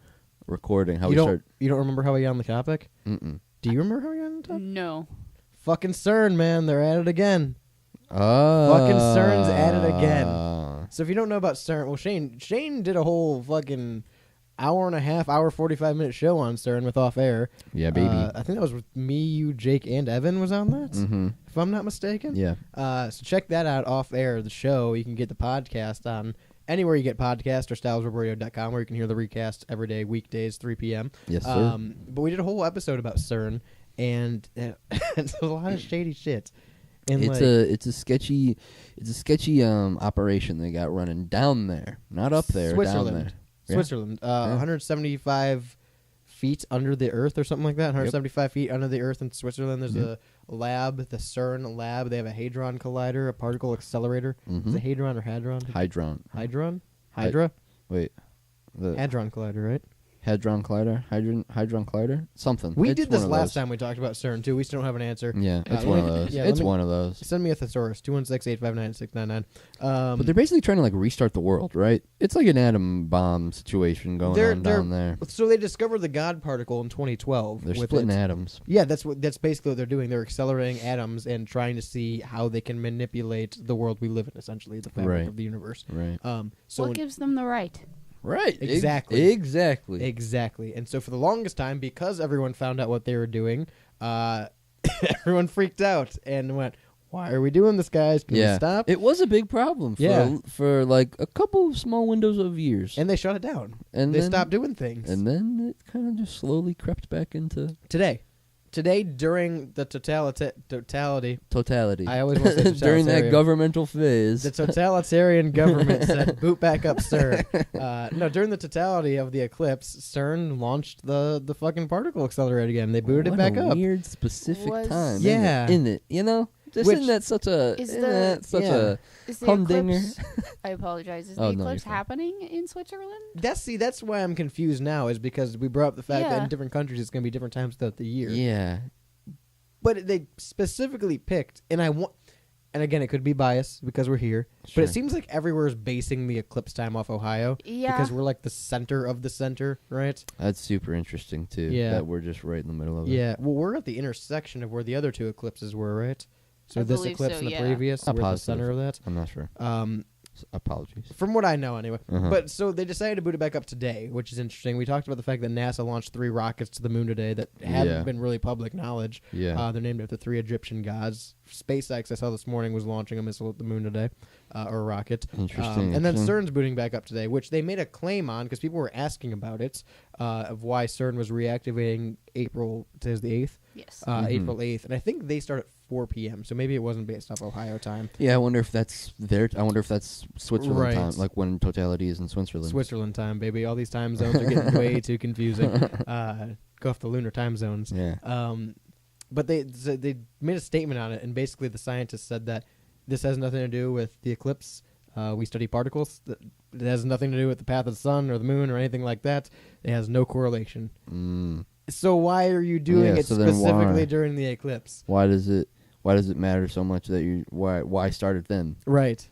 recording. How you we don't start. you don't remember how we got on the topic? Mm-mm. Do you remember how we got on the topic? No. Fucking CERN, man, they're at it again. Oh, Fucking CERN's at it again. So if you don't know about CERN, well, Shane did a whole fucking hour and a half, hour 45-minute show on CERN with Off Air. Yeah, baby. I think that was with me, you, Jake, and Evan was on that, Mm-hmm. if I'm not mistaken. Yeah. So check that out, Off Air, the show. You can get the podcast on anywhere you get podcasts or stylesreportradio.com where you can hear the recast every day, weekdays, 3 p.m. Yes, sir. But we did a whole episode about CERN, and it's a lot of shady shit. And It's a sketchy operation they got running down there, not up there, Switzerland. down there. Yeah. Switzerland, 175 feet under the earth or something like that. 175 feet under the earth in Switzerland. There's a lab, the CERN lab. They have a hadron collider, a particle accelerator. Is it hadron or hadron? Hydron. Hydron? Hydra? Wait, the Hadron collider, right? Hadron Collider, Hydron Collider, something. We It's did this one of last those. time we talked about CERN too. We still don't have an answer. Yeah, it's let one of me- those. yeah, It's let me- one of those. Send me a thesaurus, 216-859-699. But they're basically trying to like restart the world, right? It's like an atom bomb situation going on down there. So they discovered the God particle in 2012. They're with splitting it. atoms. Yeah, that's basically what they're doing. They're accelerating atoms and trying to see how they can manipulate the world we live in, essentially, the fabric Right. of the universe. Right. So What gives them the right? Right. Exactly. Exactly. Exactly. And so for the longest time, because everyone found out what they were doing, everyone freaked out and went, "Why are we doing this, guys? Can we stop?" It was a big problem for like a couple of small windows of years. And they shut it down. And they then- stopped doing things. And then it kind of just slowly crept back into Today, during the totality, totality. I always want to say during that totalitarian. governmental phase. The totalitarian government said, "Boot back up, CERN." No, during the totality of the eclipse, CERN launched the fucking particle accelerator again. They booted it back What a up. weird specific Was- time. Yeah. Isn't it? You know, just Which- isn't that such a Is isn't the- that such Yeah. a Is the humdinger? eclipse? I apologize. Is Oh, the no, eclipse you're fine. happening in Switzerland? That's why I'm confused now, is because we brought up the fact that Yeah. in different countries it's going to be different times throughout the year. Yeah. But they specifically picked, and again, it could be biased because we're here, but Sure. it seems like everywhere is basing the eclipse time off Ohio. Yeah. Because we're like the center of the center, right? That's super interesting too. Yeah. That we're just right in the middle of it. Yeah. Well, we're at the intersection of where the other two eclipses were, right? So I this believe eclipse so, and the yeah. previous, I'm we're at the positive. center of that. I'm not sure. Apologies. From what I know, anyway. Uh-huh. But so they decided to boot it back up today, which is interesting. We talked about the fact that NASA launched 3 rockets to the moon today that hadn't Yeah. been really public knowledge. Yeah. They're named after 3 Egyptian gods. SpaceX, I saw this morning, was launching a missile at the moon today, or a rocket. Interesting. And then interesting. CERN's booting back up today, which they made a claim on because people were asking about it, of why CERN was reactivating April, today's the 8th, Yes. April 8th. And I think they start at 4 p.m., so maybe it wasn't based off Ohio time. Yeah, I wonder if that's I wonder if that's Switzerland Right. time, like when totality is in Switzerland. Switzerland time, baby. All these time zones are getting way too confusing. Go off the lunar time zones. Yeah. But they made a statement on it, and basically the scientists said that this has nothing to do with the eclipse. We study particles. It has nothing to do with the path of the sun or the moon or anything like that. It has no correlation. So why are you doing Yeah, it so then specifically why? during the eclipse? Why does it matter so much that you why start it then? Right.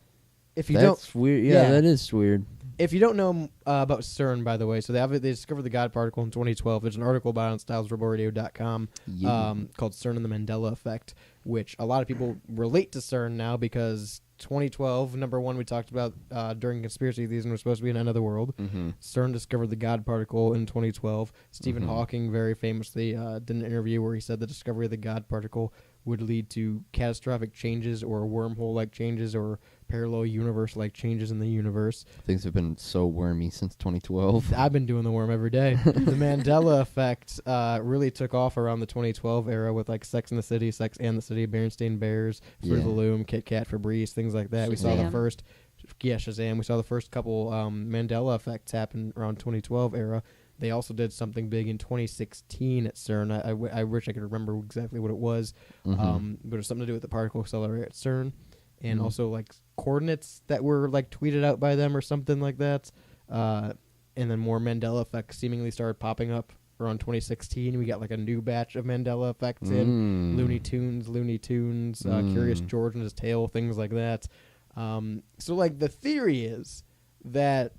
If you That's weird. Yeah, Yeah. that is weird. If you don't know about CERN, by the way, so they discovered the God particle in 2012. There's an article about it on stylesreportradio.com Yeah. called CERN and the Mandela Effect, which a lot of people relate to CERN now because 2012, number one, we talked about during conspiracy season, was supposed to be an end of the world. Mm-hmm. CERN discovered the God particle in 2012. Stephen Mhm. Hawking very famously did an interview where he said the discovery of the God particle would lead to catastrophic changes or wormhole-like changes or parallel universe-like changes in the universe. Things have been so wormy since 2012. I've been doing the worm every day. The Mandela Effect really took off around the 2012 era with like Sex and the City, Berenstain Bears, Fruit of the Yeah. Loom, Kit Kat, Febreze, things like that. We saw the Shazam. first, Shazam. We saw the first couple Mandela Effects happen around 2012 era. They also did something big in 2016 at CERN. I wish I could remember exactly what it was, Mhm. but it was something to do with the particle accelerator at CERN, and Mhm. also like coordinates that were like tweeted out by them or something like that. And then more Mandela effects seemingly started popping up around 2016. We got like a new batch of Mandela effects in Looney Tunes, Curious George and his tail, things like that. So like the theory is that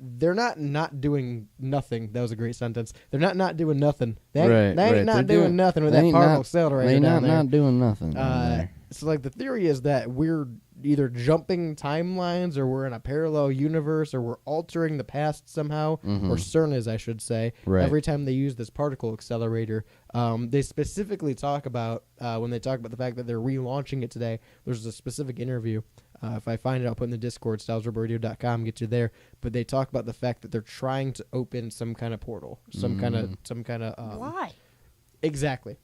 they're not doing nothing. That was a great sentence. They're not doing nothing. They ain't Right. not They're doing nothing with they that ain't particle not- accelerator They down there. not doing nothing. down there. So like the theory is that we're either jumping timelines, or we're in a parallel universe, or we're altering the past somehow, or CERN is, I should say. Right. Every time they use this particle accelerator, they specifically talk about, when they talk about the fact that they're relaunching it today, there's a specific interview. If I find it, I'll put in the Discord, stylesrobradio.com, get you there. But they talk about the fact that they're trying to open some kind of portal, some kind of. Why? Exactly.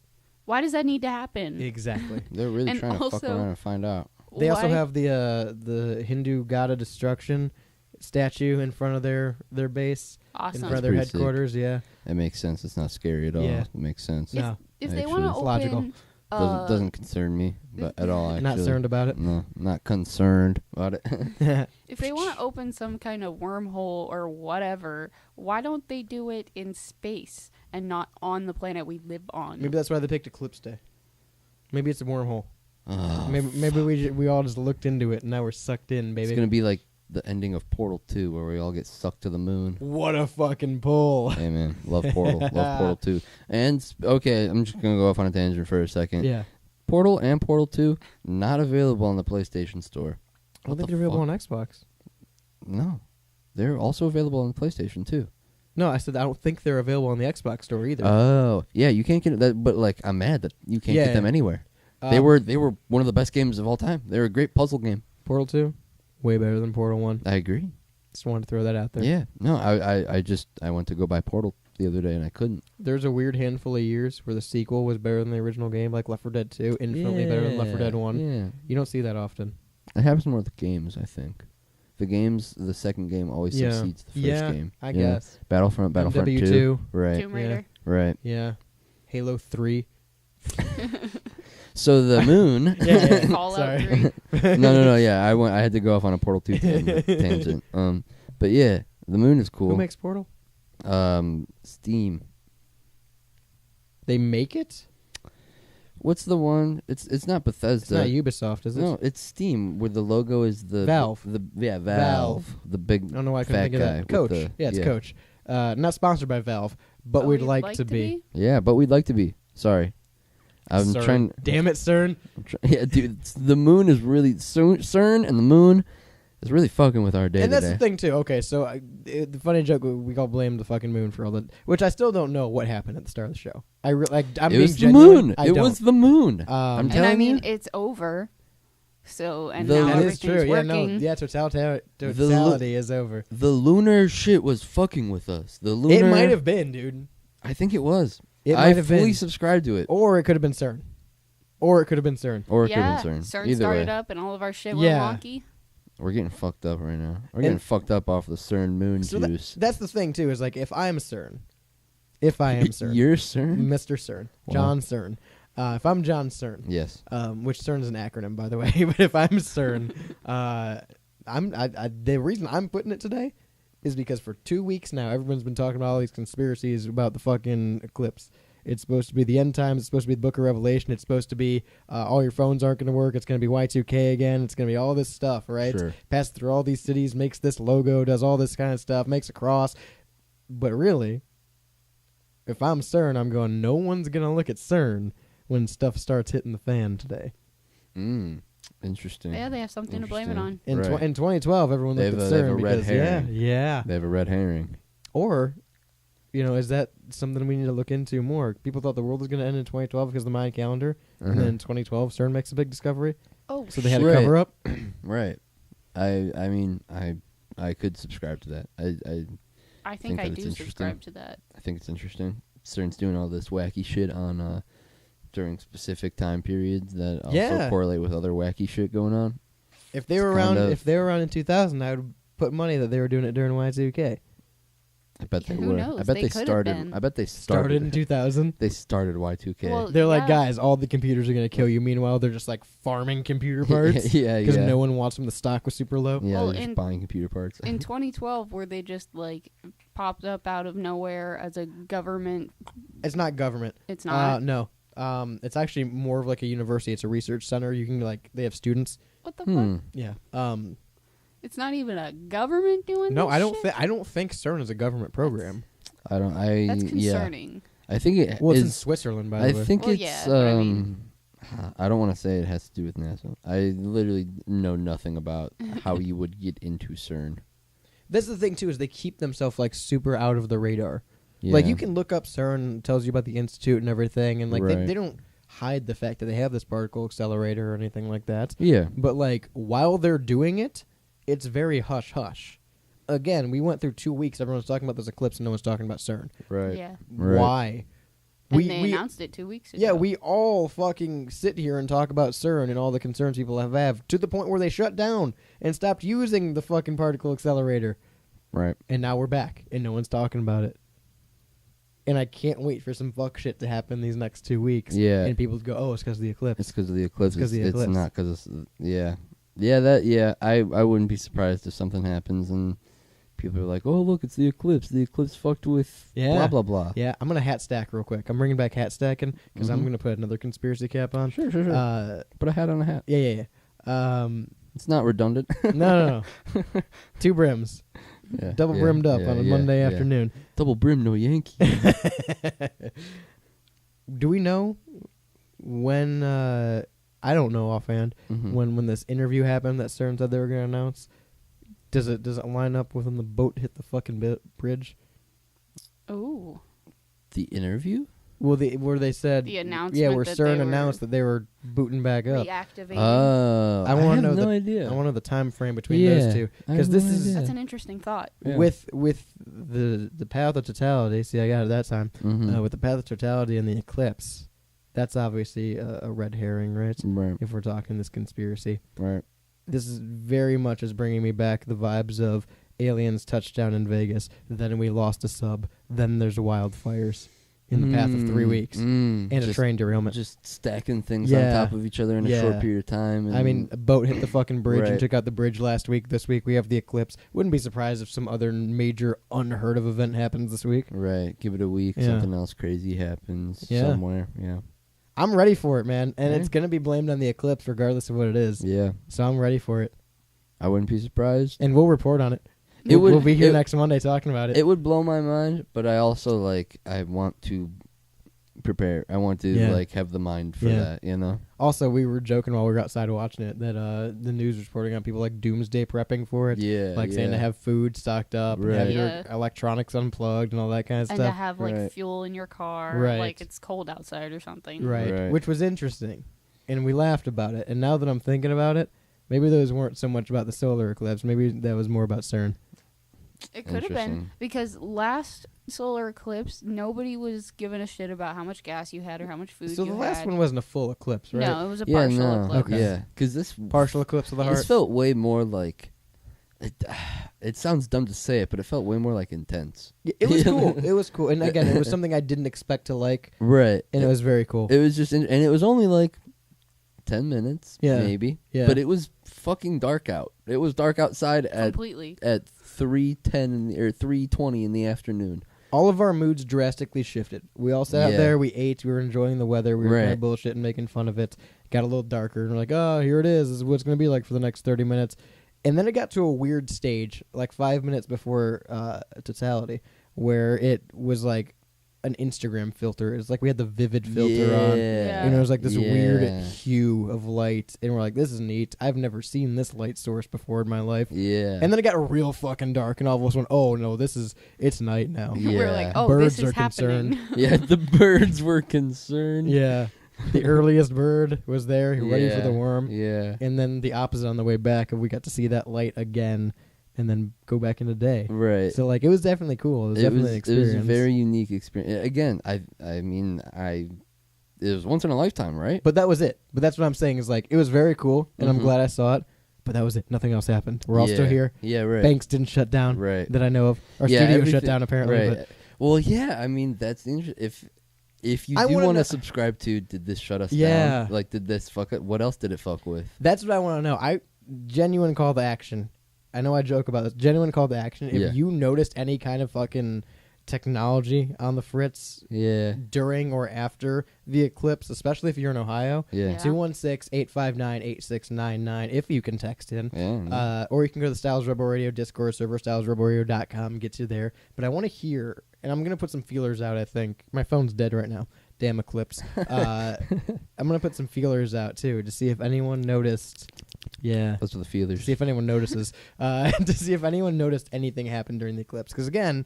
Why does that need to happen? Exactly. They're really And trying to fuck also- around and find out. They also Why- have the Hindu god of destruction statue in front of their base, in Awesome. front of their Pretty sick. headquarters. Yeah. It makes sense. It's not scary at all. Yeah. It makes sense. No. If they want to Actually, open, it's logical. Doesn't concern me, but at all. Actually, Not concerned about it. No, not concerned about it. if they want to open some kind of wormhole or whatever, why don't they do it in space and not on the planet we live on? Maybe that's why they picked Eclipse Day. Maybe it's a wormhole. Oh, Maybe we all just looked into it and now we're sucked in, baby. it's gonna be like the ending of Portal 2, where we all get sucked to the moon. What a fucking pull. Hey man, love Portal, love Portal 2. And okay, I'm just gonna go off on a tangent for a second. Yeah. Portal and Portal 2 not available on the PlayStation Store. I don't think they're available on Xbox. No, they're also available on the PlayStation 2. No, I said I don't think they're available on the Xbox store either. Oh, yeah, you can't get that. But like, I'm mad that you can't Yeah. get them anywhere. They were one of the best games of all time. They were a great puzzle game. Portal 2, way better than Portal 1. I agree. Just wanted to throw that out there. Yeah, no, I went to go buy Portal the other day and I couldn't. There's a weird handful of years where the sequel was better than the original game, like Left 4 Dead 2, infinitely better than Left 4 Dead 1. Yeah, You don't see that often. it happens more with the games. I think the second game always Yeah. succeeds the first Yeah, game. I Yeah. guess. Battlefront 2. MW2. Right, Tomb Raider. right. Yeah. Halo 3. So the moon. Yeah. Fallout Sorry. 3. no. Yeah, I had to go off on a Portal 2 tangent. But yeah, the moon is cool. Who makes Portal? Steam. They make it? What's the one? It's not Bethesda. It's not Ubisoft, is it? No, it's Steam, where the logo is the Valve. Valve. Valve. The big I don't know why I couldn't fat think of guy that. with Coach. the- Yeah, it's Coach. Not sponsored by Valve, but Oh, we'd you'd like to be. Yeah, but we'd like to be. Sorry, I'm CERN. trying. Damn it, CERN. Yeah, dude, the moon is really CERN, and the moon is really fucking with our day And that's today. the thing too. Okay, so the funny joke, we all blame the fucking moon for all that, which I still don't know what happened at the start of the show. I'm It being was the genuine. moon. I It don't. was the moon. I'm And telling I mean, you. it's over. So, and The- now That is everything's true. Yeah, no, working. yeah. Totality is over. The lunar shit was fucking with us. The lunar. It might have been, dude. I think it was. It I might have fully been, subscribed to it. or it could have been CERN, or it could have been CERN. Or it Yeah, could have been CERN. CERN Either started way, up and all of our shit Yeah. went wonky. we're getting fucked up right now. We're And- getting fucked up off the CERN moon So juice. that's the thing too. Is like if I am CERN, Mr. You're CERN? CERN, Wow. John CERN. If I'm John CERN, Yes. which CERN is an acronym, by the way. But if I'm CERN, the reason I'm putting it today is because for 2 weeks now, everyone's been talking about all these conspiracies about the fucking eclipse. It's supposed to be the end times. It's supposed to be the Book of Revelation. It's supposed to be all your phones aren't going to work. It's going to be Y2K again. It's going to be all this stuff, right? Sure. Passes through all these cities, makes this logo, does all this kind of stuff, makes a cross. But really, if I'm CERN, I'm going, no one's going to look at CERN when stuff starts hitting the fan today. Interesting. Yeah, they have something to blame it on. In, Right. in 2012, everyone They looked have at a- they have CERN a red because, herring. yeah. They have a red herring. Or, is that something we need to look into more? People thought the world was going to end in 2012 because of the Mayan calendar, and then in 2012, CERN makes a big discovery, Oh, so they had to Right. cover up. Right. I mean, I could subscribe to that. I think think I that it's do interesting. subscribe to that. I think it's interesting. CERN's doing all this wacky shit on during specific time periods that also Yeah. correlate with other wacky shit going on. If they It's were kind around, of- if they were around in 2000, I would put money that they were doing it during Y2K. I bet they Who were. knows? I bet They they could have started. been. I bet they Started in 2000. They started Y2K. Well, They're like, yeah. guys, all the computers are going to kill you. Meanwhile, they're just like farming computer parts yeah, because yeah. no one wants them. The stock was super low. Yeah, Well, they're just in- buying computer parts. In 2012, were they just like popped up out of nowhere as a government? It's not government. It's not. No. It's actually more of like a university. It's a research center. You can they have students. What the Hmm. fuck? Yeah. It's not even a government doing No, this I don't shit? think. I don't think CERN is a government program. I don't. That's Yeah. concerning. I think it Well, it's in is. Switzerland, by I the way. think Well, it's. yeah, but I mean- I don't want to say it has to do with NASA. I literally know nothing about how you would get into CERN. That's the thing too, is they keep themselves like super out of the radar. Yeah. Like you can look up CERN, it tells you about the institute and everything, and like Right. they don't hide the fact that they have this particle accelerator or anything like that. Yeah. But like while they're doing it, it's very hush hush. Again, we went through 2 weeks. Everyone's talking about this eclipse, and no one's talking about CERN. Right. Yeah. Right. Why? And they announced it 2 weeks ago. Yeah, we all fucking sit here and talk about CERN and all the concerns people have to the point where they shut down and stopped using the fucking particle accelerator. Right. And now we're back, and no one's talking about it. And I can't wait for some fuck shit to happen these next 2 weeks. Yeah. And people go, oh, it's because of the eclipse. It's because of the eclipse. It's 'cause of the It's eclipse. not because of... Yeah. Yeah, I wouldn't be surprised if something happens and people are like, oh, look, it's the eclipse. The eclipse fucked with blah, blah, blah. Yeah, I'm going to hat stack real quick. I'm bringing back hat stacking because I'm Mhm. going to put another conspiracy cap on. Sure. Put a hat on a hat. Yeah. It's not redundant. No. 2 brims. Yeah, Double yeah, brimmed up yeah, on a yeah, Monday yeah. afternoon. Double brim, no Yankee. Do we know when, I don't know offhand, Mhm. when this interview happened that CERN said they were going to announce? Does it line up with when the boat hit the fucking bridge? Ooh. The interview? Well, where they said The announcement. yeah, where that CERN they announced that they were booting back up. reactivating. Oh, I wanna have know no the- idea. I want to know the time frame between Yeah, those two I have because this no is idea. That's an interesting thought. Yeah. with the path of totality. See, I got it that time. Mhm. With the path of totality and the eclipse, that's obviously a red herring, right? Right, If we're talking this conspiracy, right. this is very much is bringing me back the vibes of aliens touched down in Vegas. Then we lost a sub. Then there's wildfires in the path of 3 weeks and a Just- train derailment. Just stacking things Yeah. on top of each other in a Yeah. short period of time. And I mean, a boat hit the fucking bridge and Right. took out the bridge last week. This week we have the eclipse. Wouldn't be surprised if some other major unheard of event happens this week. right. Give it a week. Yeah. Something else crazy happens Yeah. somewhere. Yeah. I'm ready for it, man. And Yeah. it's going to be blamed on the eclipse regardless of what it is. Yeah. So I'm ready for it. I wouldn't be surprised. And we'll report on it. It would- We'll be here it- next Monday talking about it. It would blow my mind, but I also I want to prepare. I want to Yeah. have the mind for Yeah. that, you know? Also, we were joking while we were outside watching it that the news was reporting on people like doomsday prepping for it. Yeah. Like saying to have food stocked up, and have Right. your Yeah. electronics unplugged and all that kind of And to stuff. have like Right. fuel in your car, Right. like it's cold outside or something. Right. Right. Which was interesting. And we laughed about it. And now that I'm thinking about it, maybe those weren't so much about the solar eclipse. Maybe that was more about CERN. It could have been Interesting. because last solar eclipse, nobody was giving a shit about how much gas you had or how much food So you the last had. one wasn't a full eclipse, right? No, it was a Yeah, partial no. eclipse. Okay. Yeah. Because this Partial eclipse of the heart. This felt way more like... It sounds dumb to say it, but it felt way more intense. Yeah, it was cool. It was cool. And again, it was something I didn't expect to like, Right. and it was very cool. It was just... and it was only 10 minutes, Yeah. maybe. Yeah. But it was fucking dark out. It was dark outside Completely. at 3:10 or 3:20 in the afternoon. All of our moods drastically shifted. We all sat out Yeah. there, we ate, we were enjoying the weather, we were kind Right. of bullshitting, and making fun of it. Got a little darker, and we're like, oh, here it is. This is what it's going to be like for the next 30 minutes. And then it got to a weird stage, 5 minutes before totality, where it was like an Instagram filter. It's like we had the vivid filter on. Yeah. And it was like this weird Yeah. hue of light. And we're like, this is neat. I've never seen this light source before in my life. Yeah. And then it got real fucking dark, and all of us went, oh, no, it's night now. Yeah. We're like, oh, Birds this is are concerned. happening. Yeah, the birds were concerned. Yeah. The earliest bird was there, ready for the worm. Yeah. And then the opposite on the way back, we got to see that light again and then go back into day. Right. So, it was definitely cool. It was definitely an It experience. was a very unique experience. Again, I mean, it was once in a lifetime, right? But that was it. But that's what I'm saying is, it was very cool, and I'm Mhm. glad I saw it. But that was it. Nothing else happened. We're all still Yeah. here. Yeah, right. Banks didn't shut down Right. that I know of. Our Yeah, studio shut everything- down, apparently. Right. But Well, yeah, I mean, that's the if you I do wanna want know- to subscribe to, did this shut us Yeah. down? Did this fuck it? What else did it fuck with? that's what I want to know. Genuine call to action. I know I joke about this. Genuine call to action. If Yeah. you noticed any kind of fucking technology on the fritz Yeah. during or after the eclipse, especially if you're in Ohio, Yeah. Yeah. 216-859-8699 if you can text in. Yeah. Or you can go to the Styles Rebel Radio Discord server, stylesrebelradio.com, gets you there. But I want to hear, and I'm going to put some feelers out, I think. My phone's dead right now. damn eclipse. I'm gonna put some feelers out too to see if anyone noticed. Yeah. Those are the To feelers. see if anyone notices. To see if anyone noticed anything happened during the eclipse. Because again,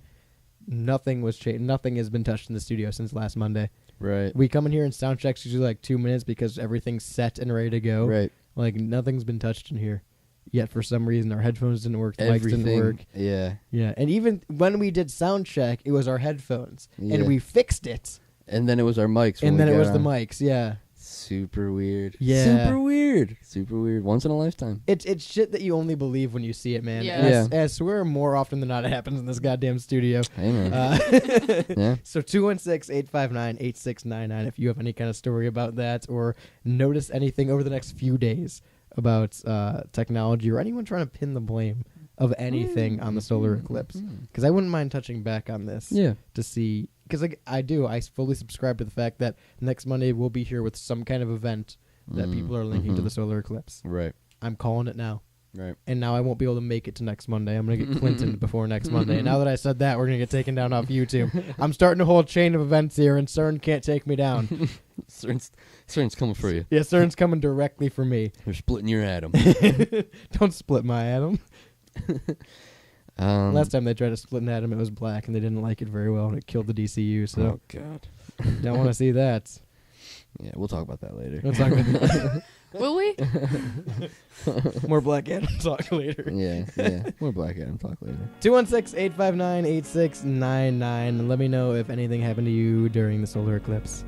nothing was changed. Nothing has been touched in the studio since last Monday. Right. We come in here and sound checks usually like 2 minutes because everything's set and ready to go. Right. Like nothing's been touched in here. Yet for some reason our headphones didn't work, the mics Everything. didn't work. Yeah. Yeah, and even when we did sound check, it was our headphones, Yeah. and we fixed it, And then it was our mics. when and we then it got was the on. mics. Yeah, Super weird. Yeah. Super weird. Super weird. Once in a lifetime. it's shit that you only believe when you see it, man. Yeah. And I swear more often than not it happens in this goddamn studio. Hey, man. Yeah. So 216-859-8699 if you have any kind of story about that or notice anything over the next few days about technology or anyone trying to pin the blame of anything on the solar eclipse. Because I wouldn't mind touching back on this Yeah. to see. Because I fully subscribe to the fact that next Monday we'll be here with some kind of event that people are linking to the solar eclipse. Right. I'm calling it now. Right. And now I won't be able to make it to next Monday. I'm going to get Clinton before next Monday. And now that I said that, we're going to get taken down off YouTube. I'm starting a whole chain of events here, and CERN can't take me down. CERN's coming for you. Yeah, CERN's coming directly for me. They're splitting your atom. Don't split my atom. Um, Last time they tried to split an atom, it was black, and they didn't like it very well, and it killed the DCU, so Oh God. don't want to see that. Yeah, we'll talk about that later. We'll talk about Will we? more Black Adam talk later. Yeah. More Black Adam talk later. 216-859-8699, and let me know if anything happened to you during the solar eclipse.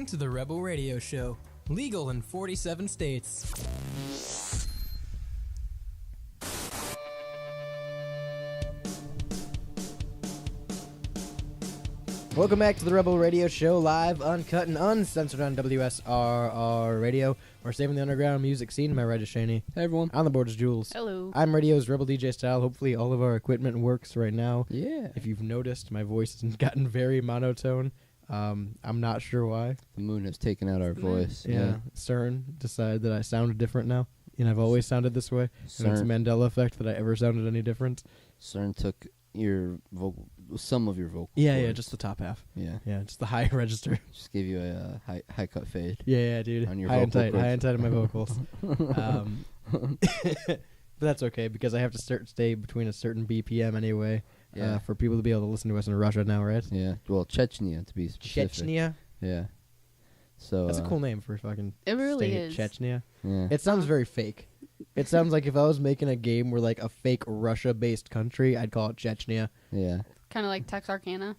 To the Rebel Radio Show, legal in 47 states. Welcome back to the Rebel Radio Show, live, uncut, and uncensored on WSRR Radio. We're saving the underground music scene. My right is Shani. Hey, everyone. On the board is Jules. Hello. I'm Radio's Rebel DJ style. Hopefully all of our equipment works right now. Yeah. If you've noticed, my voice has gotten very monotone. I'm not sure why. The moon has taken out our voice. Yeah. CERN decided that I sound different now. And I've always sounded this way. And it's a Mandela effect that I ever sounded any different. CERN took your some of your vocal Yeah, cords. just the top half. Yeah. Yeah, just the high register. Just gave you a high cut fade. Yeah, dude. On your high and vocal tight, high cords. and tight on my vocals. But that's okay because I have to stay between a certain BPM anyway. Yeah. For people to be able to listen to us in Russia now, right? Yeah. Well, Chechnya to be specific. Chechnya. Yeah. So That's a cool name for a fucking It really state. is. Chechnya. Yeah. It sounds very fake. It sounds like if I was making a game where like a fake Russia-based country, I'd call it Chechnya. Yeah. Kind of like Texarkana.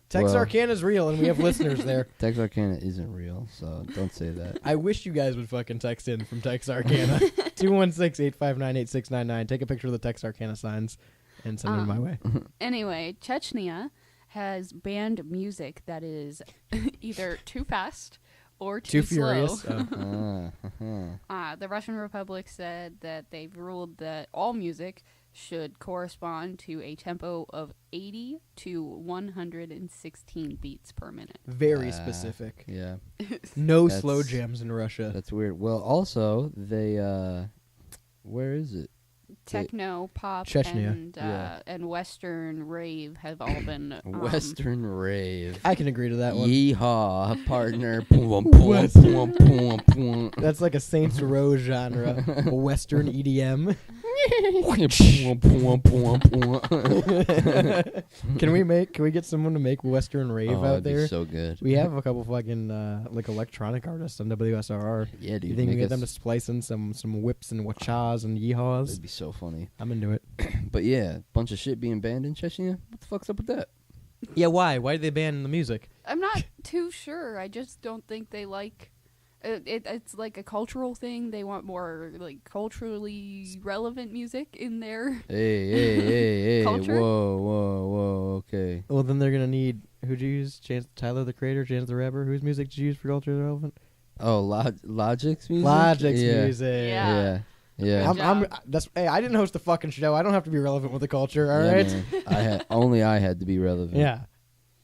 Texarkana is real, and we have listeners there. Texarkana isn't real, so don't say that. I wish you guys would fucking text in from Texarkana. 216-859-8699. Take a picture of the Texarkana signs and send them my way. Anyway, Chechnya has banned music that is either too fast or too furious. slow. Uh-huh. The Russian Republic said that they've ruled that all music should correspond to a tempo of 80 to 116 beats per minute. Very specific. Yeah. No That's- slow jams in Russia. That's weird. Well, also they where is it? Techno, pop, Chechnya. and Yeah. and Western rave have all been Western rave. I can agree to that one. Yeehaw, partner. Boom, boom, boom, boom, boom. That's like a Saints Row genre. Western EDM. Can we get someone to make Western rave Oh, out that'd be there? so good. We have a couple fucking like electronic artists on WSRR. Yeah, dude. You think we make get them to us- splice in some whips and wachas and yeehaws? That'd be so funny. I'm into it. But yeah, bunch of shit being banned in Chechnya. What the fuck's up with that? Yeah, why? Why did they ban the music? I'm not too sure. I just don't think they like. It's like a cultural thing. They want more like culturally relevant music in there. Hey, Culture? whoa, okay. Well, then they're gonna need who'd you use? Tyler the Creator, Chance the Rapper. Whose music did you use for culturally relevant? Oh, Logic's music. Logic's yeah. music. Yeah. Yeah. Good I'm job. that's hey, I didn't host the fucking show. I don't have to be relevant with the culture, all Yeah, right? man. I had to be relevant. Yeah.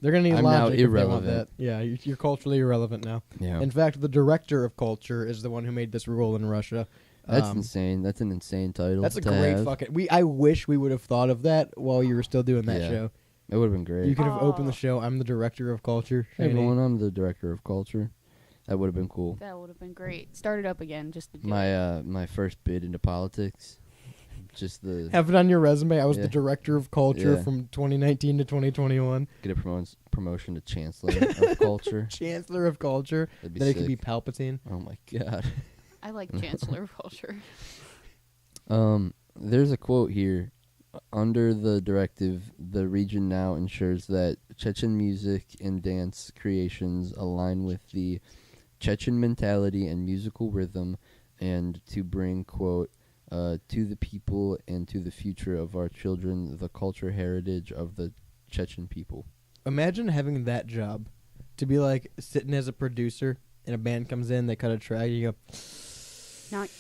They're gonna need I'm now Logic if they want irrelevant. that. Yeah, you're culturally irrelevant now. Yeah. In fact, the director of culture is the one who made this rule in Russia. That's insane. That's an insane title. That's a to great have. fucking. I wish we would have thought of that while you were still doing that Yeah. show. It would have been great. You could have opened Oh. the show. I'm the director of culture. Hey, Shani. everyone, I'm the director of culture. That would have been cool. That would have been great. Start it up again just to do it. My first bid into politics. Just the Have it on your resume. I was the Yeah. director of culture Yeah. from 2019 to 2021. get a promotion to chancellor of culture. Chancellor of culture. That'd be Then it sick. could be Palpatine. Oh my god. I like Chancellor of Culture. There's a quote here. Under the directive, the region now ensures that Chechen music and dance creations align with the Chechen mentality and musical rhythm, and to bring, quote, to the people and to the future of our children the culture heritage of the Chechen people. Imagine having that job, to be like sitting as a producer, and a band comes in, they cut a track, and you go,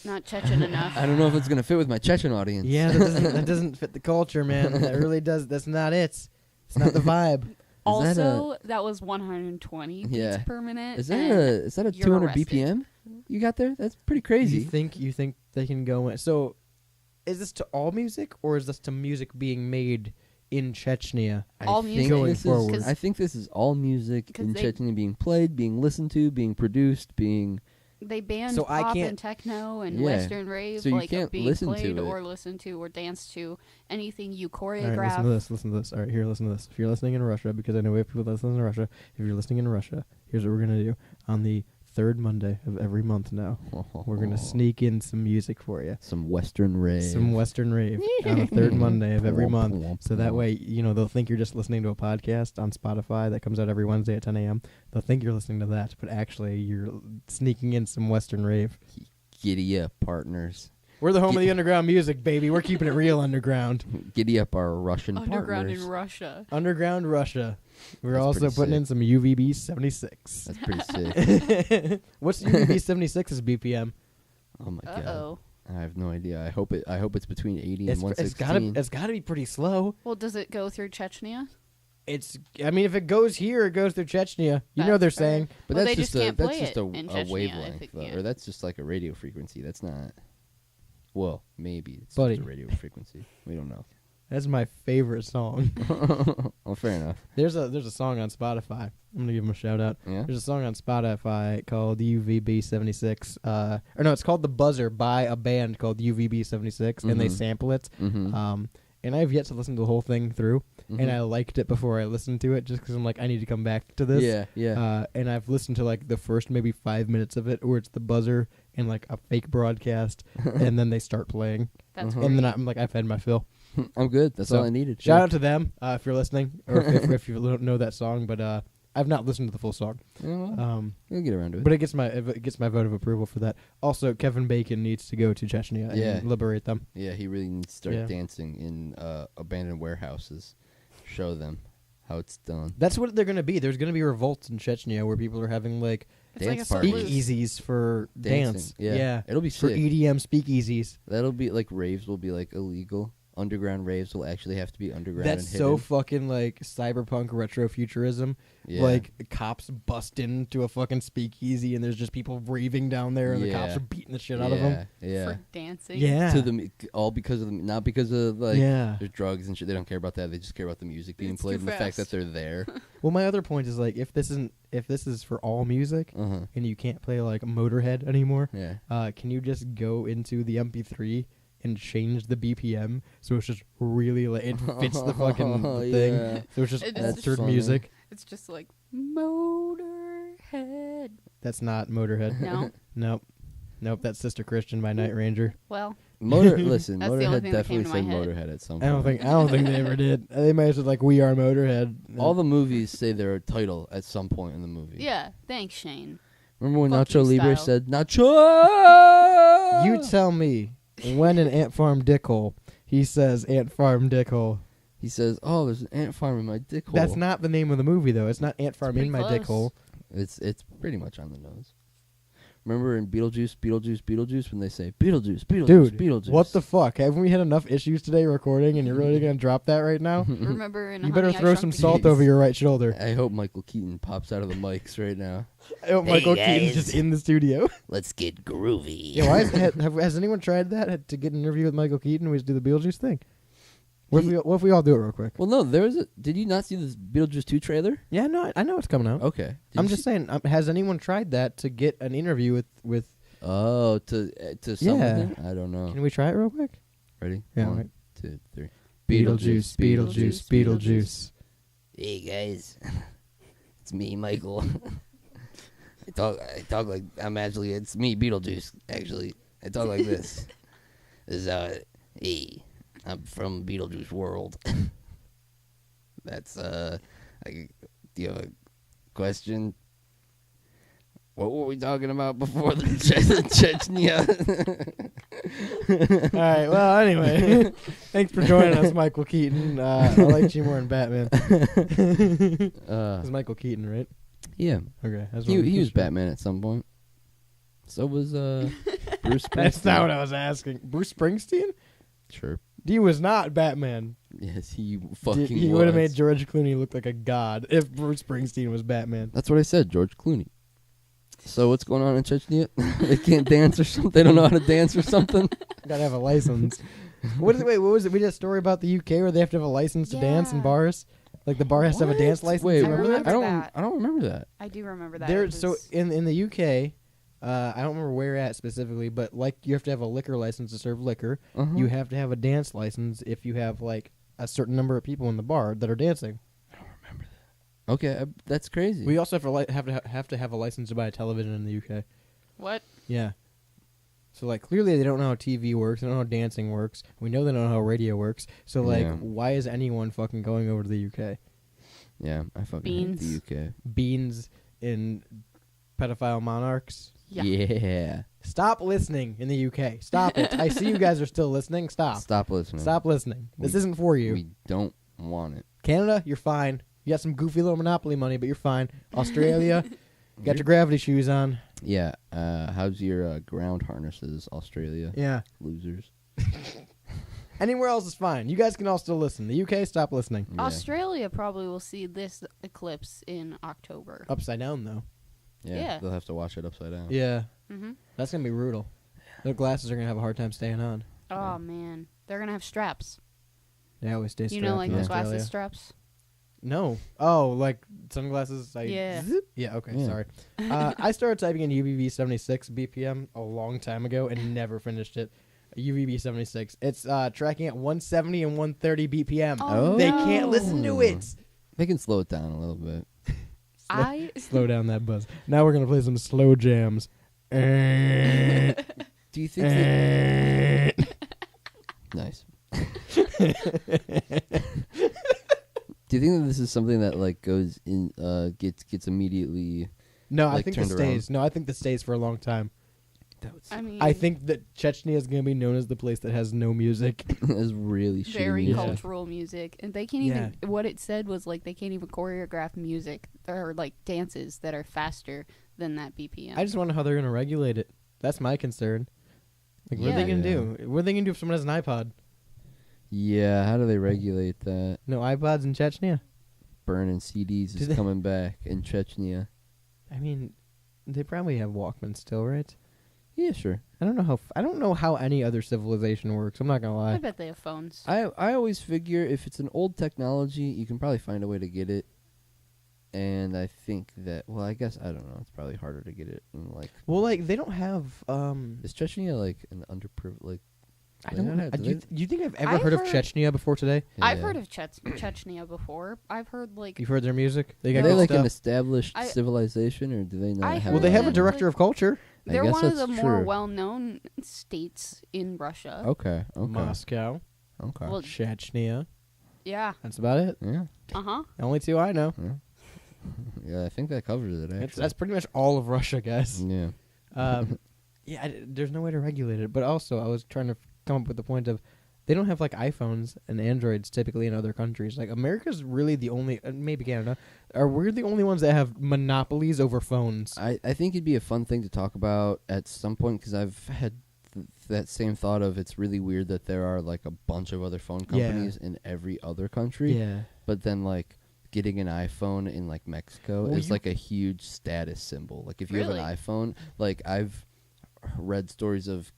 Not Chechen enough. I don't know if it's gonna fit with my Chechen audience. yeah, that doesn't fit the culture, man. That really does. That's not it. It's not the vibe. Also, that was 120 beats Yeah. per minute. Is and that a you're 200 arrested. BPM you got there? That's pretty crazy. You think they can go in? So, is this to all music, or is this to music being made in Chechnya? All think music. Going this is- forward. I think this is all music 'Cause in they- Chechnya being played, being listened to, being produced, being. They banned So I pop can't- and techno and Yeah. Western rave, So you like can't being listen to played it. or listened to or danced to. Anything you All right, choreograph. listen to this. All right, here, listen to this. If you're listening in Russia, because I know we have people that listen in Russia, if you're listening in Russia, here's what we're going to do. On the third Monday of every month now. We're going to sneak in some music for you. Some Western rave. Some Western rave on the third Monday of every month. So that way, they'll think you're just listening to a podcast on Spotify that comes out every Wednesday at 10 a.m. They'll think you're listening to that, but actually you're sneaking in some Western rave. Giddy up, partners. We're the home of the underground music, baby. We're keeping it real underground. Giddy up, our Russian Underground partners. in Russia. Underground Russia. We're That's also pretty putting in sick. some UVB 76. That's pretty sick. What's UVB 76's BPM? Oh my god. Uh-oh. I have no idea. I hope it's between 80 and It's 116. gotta be pretty slow. Well, does it go through Chechnya? If it goes here, it goes through Chechnya. You know That's they're fair. saying. But Well, that's they just just a can't that's play just it a, in a Chechnya if wavelength, it- though. yeah. Or that's just like a radio frequency. That's not. Well, maybe it's Buddy. just a radio frequency. We don't know. That's my favorite song. Oh, fair enough. There's a song on Spotify. I'm gonna give them a shout out. Yeah. There's a song on Spotify called UVB 76. It's called The Buzzer by a band called UVB 76, and they Mhm. sample it. Mm-hmm. And I've yet to listen to the whole thing through, and I liked it before I listened to it, just because I'm like, I need to come back to this. Yeah, yeah. And I've listened to like the first maybe 5 minutes of it, where it's the buzzer and like a fake broadcast, and then they start playing, That's and then great. I'm like, I've had my fill. I'm good. That's So, all I needed. Shout out to them if you're listening, or if you don't know that song. But I've not listened to the full song. We'll get around to it. But it gets my vote of approval for that. Also, Kevin Bacon needs to go to Chechnya Yeah. and liberate them. Yeah, he really needs to start Yeah. dancing in abandoned warehouses. Show them how it's done. That's what they're gonna be. There's gonna be revolts in Chechnya where people are having like It's like Dance a parties. footloose. speakeasies for Dancing, dance. yeah. It'll be for sick. EDM speakeasies. That'll be like raves will be like illegal. Underground raves will actually have to be underground. That's and so hidden. fucking like cyberpunk retrofuturism. Yeah. Like cops bust into a fucking speakeasy and there's just people raving down there and the cops Yeah. are beating the shit out of them. Yeah. For dancing. Yeah. To the all because of the not because of like Yeah. there's drugs and shit. They don't care about that. They just care about the music being It's played too and the fact that fast. they're there. Well, my other point is like if this is for all music Uh huh. and you can't play like Motorhead anymore, Yeah. can you just go into the MP3 and change the BPM so it's just really like it fits the fucking thing. Yeah. So it's just It is That's altered funny. music. It's just like Motorhead. That's not Motorhead. No. Nope. That's Sister Christian by Night Ranger. Well, Listen, That's the only Motorhead thing that came definitely to my said head. Motorhead at some I point. don't think they ever did. They might have said like We Are Motorhead. All the movies say their title at some point in the movie. yeah. Thanks, Shane. Remember when Fuck Nacho you Libre style. said Nacho? You tell me when in Ant Farm Dickhole he says Ant Farm Dickhole. He says, "Oh, there's an ant farm in my dick hole." That's not the name of the movie though. It's not Ant Farm pretty in my close. Dickhole. It's pretty much on the nose. Remember in Beetlejuice when they say Beetlejuice, Dude, Beetlejuice. what the fuck? Haven't we had enough issues today recording and you're really gonna drop that right now? Remember in You better Honey, I throw Shrunk some the salt Kids? over your right shoulder. I hope Michael Keaton pops out of the mics right now. I hope Michael Keaton's just in the studio. Let's get groovy. Yeah, has anyone tried that to get an interview with Michael Keaton? We just do the Beetlejuice thing. What if we all do it real quick? Well, no, there was a. Did you not see this Beetlejuice 2 trailer? Yeah, no, I know it's coming out. Okay. Did I'm you just see- saying, has anyone tried that to get an interview with? Oh, to Yeah. something? I don't know. Can we try it real quick? Ready? Yeah, 1, right. 2, 3. Beetlejuice, Beetlejuice, Beetlejuice. Hey guys, it's me, Michael. I talk like I'm actually. It's me, Beetlejuice. Actually, I talk like this. This is hey, I'm from Beetlejuice World. That's do you have a question? What were we talking about before the Chechnya? All right. Well, anyway, thanks for joining us, Michael Keaton. I liked you more in Batman. It's Michael Keaton, right? Yeah, Okay. That's he was Batman at some point. So was Bruce Springsteen. That's not what I was asking. Bruce Springsteen? Sure. He was not Batman. Yes, he fucking He was. would have made George Clooney look like a god if Bruce Springsteen was Batman. That's what I said, George Clooney. So what's going on in Chechnya? They can't dance or something? They don't know how to dance or something? Gotta have a license. What was it? We did a story about the UK where they have to have a license to dance in Yeah. bars. Like the bar has to have a dance license. Wait, I remember remember that? that. I don't remember that. I do remember that. There, It so was- in the UK, I don't remember where at specifically, but like you have to have a liquor license to serve liquor. Uh-huh. You have to have a dance license if you have like a certain number of people in the bar that are dancing. Okay, that's crazy. We also have to have a license to buy a television in the UK. What? Yeah. So like clearly they don't know how TV works. They don't know how dancing works. We know they don't know how radio works. So like, Yeah. why is anyone fucking going over to the UK? Yeah, I fucking Beans. hate the UK. Beans in pedophile monarchs. Yeah. Yeah. Stop listening in the UK. Stop it. I see you guys are still listening. Stop. Stop listening. Stop listening. This We- isn't for you. We don't want it. Canada, you're fine. You got some goofy little Monopoly money, but you're fine. Australia, got your gravity shoes on. Yeah. How's your ground harnesses, Australia? Yeah. Losers. Anywhere else is fine. You guys can all still listen. The UK, stop listening. Yeah. Australia probably will see this eclipse in October. Upside down, though. Yeah. They'll have to watch it upside down. Yeah. Mm-hmm. That's going to be brutal. Their glasses are going to have a hard time staying on. Oh man, they're gonna have straps. They always stay You know, strapped like in the Australia. glasses straps. No. Oh, like sunglasses? Yeah. Zip? Yeah, okay, Yeah. sorry. I started typing in UVB 76 BPM a long time ago and never finished it. UVB 76. It's tracking at 170 and 130 BPM. Oh, They no. can't listen to it. They can slow it down a little bit. Slow down that buzz. Now we're going to play some slow jams. Do you think that... Nice. Do you think that this is something that like goes in gets immediately No, I like, think this turned around? stays. No, I think this stays for a long time. I mean, I think that Chechnya is going to be known as the place that has no music. is really shitty very music. cultural music, and they can't even. What it said was like they can't even choreograph music or like dances that are faster than that BPM. I just wonder how they're going to regulate it. That's my concern. Like, what are they Yeah. going to do? What are they going to do if someone has an iPod? Yeah, how do they regulate that? No iPods in Chechnya? Burning CDs Do is they- coming back in Chechnya. I mean, they probably have Walkman still, right? Yeah, sure. I don't know how any other civilization works. I'm not going to I lie. bet they have phones. I always figure if it's an old technology, you can probably find a way to get it. And I think that, well, I guess, I don't know, it's probably harder to get it in, like, Well, like, they don't have is Chechnya, like, an underprivileged, like, I they don't know. have- Do you think I've ever I've heard of heard- Chechnya before today? I've yeah. heard of Chechnya before. I've heard like You've heard their music? They Are got they good like an stuff. established I- civilization, or do they not I have Well, they have a heard director like- of culture. I they're guess one of the that's more true. well-known states in Russia. Okay, okay, Moscow, okay. Well, Chechnya. yeah. That's about it. Yeah, Uh-huh. The only two I know. yeah, I think that covers it, actually. That's pretty much all of Russia, guys. yeah. Yeah, there's no way to regulate it. But also, I was trying to come up with the point of they don't have like iPhones and Androids typically in other countries. Like America's really the only, maybe Canada, we're the only ones that have monopolies over phones. I think it'd be a fun thing to talk about at some point, because I've had that same thought of it's really weird that there are like a bunch of other phone Yeah. companies in every other country. Yeah. But then like getting an iPhone in like Mexico Well, is you- like a huge status symbol. Like if you Really? have an iPhone, like I've read stories of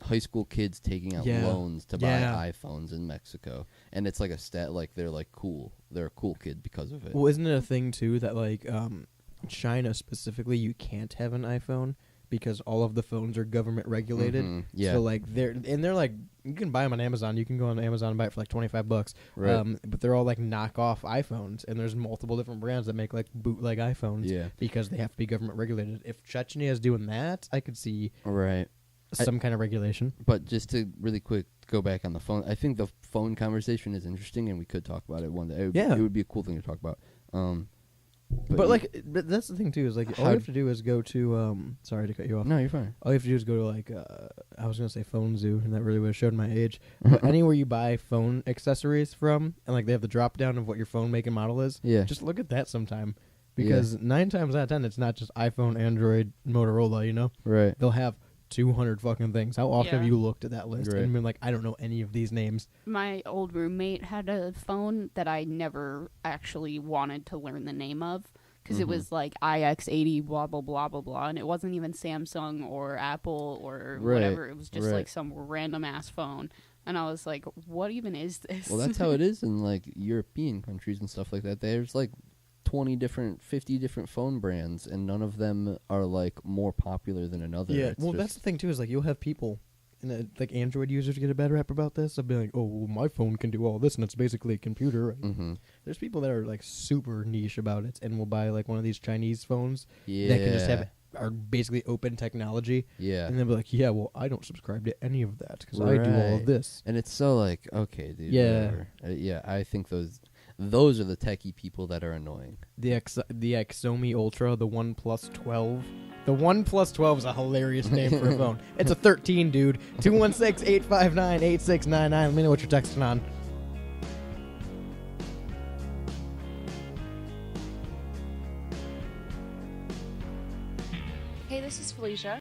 high school kids taking out Yeah. loans to Yeah. buy iPhones in Mexico, and it's like a like they're like cool. They're a cool kid because of it. Well, isn't it a thing too that like China specifically, you can't have an iPhone because all of the phones are government regulated. Mhm, yeah. So like they're like you can buy them on Amazon. You can go on Amazon and buy it for like $25. Right. But they're all like knockoff iPhones, and there's multiple different brands that make like bootleg iPhones. Yeah. Because they have to be government regulated. If Chechnya is doing that, I could see Right. some kind of regulation. But just to really quick go back on the phone, I think the phone conversation is interesting, and we could talk about it one day. Yeah. It would be a cool thing to talk about. But that's the thing too is like all you have to do is go to sorry to cut you off. No, you're fine. All you have to do is go to like I was gonna say Phone Zoo, and that really would have showed my age. But anywhere you buy phone accessories from, and like they have the drop down of what your phone make and model is, Yeah. just look at that sometime, because 9 times out of 10 it's not just iPhone, Android, Motorola. You know, Right. they'll have 200 fucking things. How often have Yeah. you looked at that list Right. and been like, I don't know any of these names? My old roommate had a phone that I never actually wanted to learn the name of because it was like iX80 blah blah blah blah blah, and it wasn't even Samsung or Apple or Right, whatever. It was just right. like some random ass phone, and I was like, what even is this? Well, that's how it is in like European countries and stuff like that. There's like 50 different phone brands, and none of them are like more popular than another. Yeah, It's well, just- that's the thing too is like you'll have people and like Android users get a bad rap about this. I'll be like, oh, well, my phone can do all this, and it's basically a computer. Right? Mm-hmm. There's people that are like super niche about it, and will buy like one of these Chinese phones Yeah. that can just have are basically open technology. Yeah. And they'll be like, yeah, well, I don't subscribe to any of that because I do all of Right. this. And it's so like, okay, dude. Yeah. Whatever. Yeah, I think those are the techie people that are annoying. The Xiaomi Ultra, the OnePlus 12. The OnePlus 12 is a hilarious name for a phone. It's a 13, dude. 216-859-8699. Let me know what you're texting on. Hey, this is Felicia.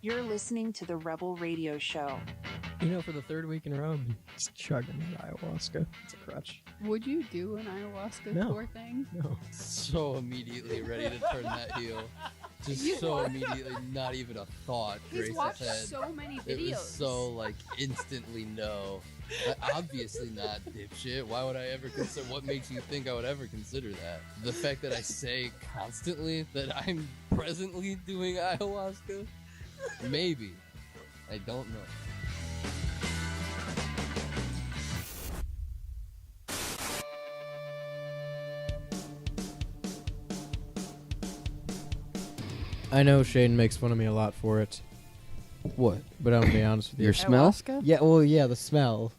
You're listening to the Rebel Radio Show. You know, for the third week in a row, I've been just chugging ayahuasca. It's a crutch. Would you do an ayahuasca No. tour thing? No. So immediately ready to turn that heel. Just so immediately, not even a thought. He's Grace's watched head. so many It videos. was so like instantly no. Obviously not, dipshit. Why would I ever consider? What makes you think I would ever consider that? The fact that I say constantly that I'm presently doing ayahuasca? Maybe. I don't know. I know Shane makes fun of me a lot for it, What? but I'm gonna be honest with you. Your smell? Ayahuasca? Yeah, well, yeah, the smell.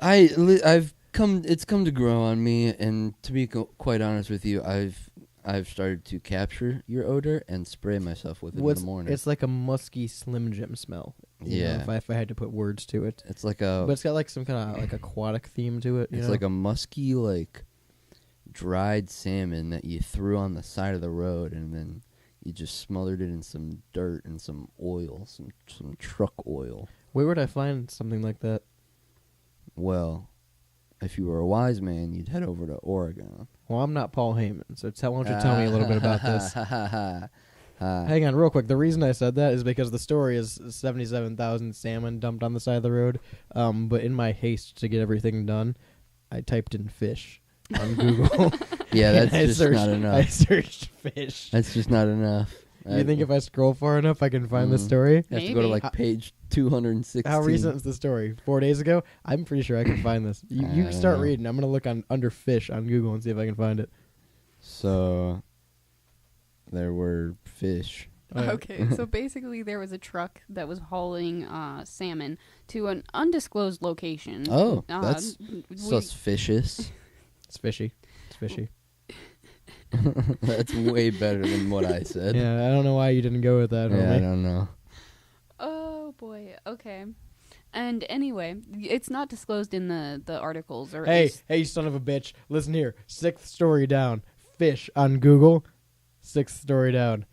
I've come. It's come to grow on me, and to be quite honest with you, I've started to capture your odor and spray myself with it in the morning. It's like a musky Slim Jim smell. you know, Yeah. if I had to put words to it. It's like a. But it's got like some kind of like aquatic theme to it. You It's know? like a musky, like dried salmon that you threw on the side of the road, and then you just smothered it in some dirt and some oil, some truck oil. Where would I find something like that? Well, if you were a wise man, you'd head over to Oregon. Well, I'm not Paul Heyman, so why don't you tell me a little bit about this? Hang Hang on, real quick. The reason I said that is because the story is 77,000 salmon dumped on the side of the road. But in my haste to get everything done, I typed in fish on Google. Yeah, that's And just not I enough. searched fish. That's just not enough. You think if I scroll far enough, I can find the story? You have to go to Maybe. like page 216. How recent is the story? 4 days ago? I'm pretty sure I can find this. You I start don't know. reading. I'm gonna look on under fish on Google and see if I can find it. So there were fish. Oh, yeah. Okay, so basically there was a truck that was hauling salmon to an undisclosed location. Oh, that's we- suspicious. It's fishy. It's fishy. That's way better than what I said. Yeah, I don't know why you didn't go with that. Yeah, homie. I don't know. Oh boy. Okay. And anyway, it's not disclosed in the articles or at Hey, least- hey, you son of a bitch! Listen here. 6th story down. Fish on Google. 6th story down.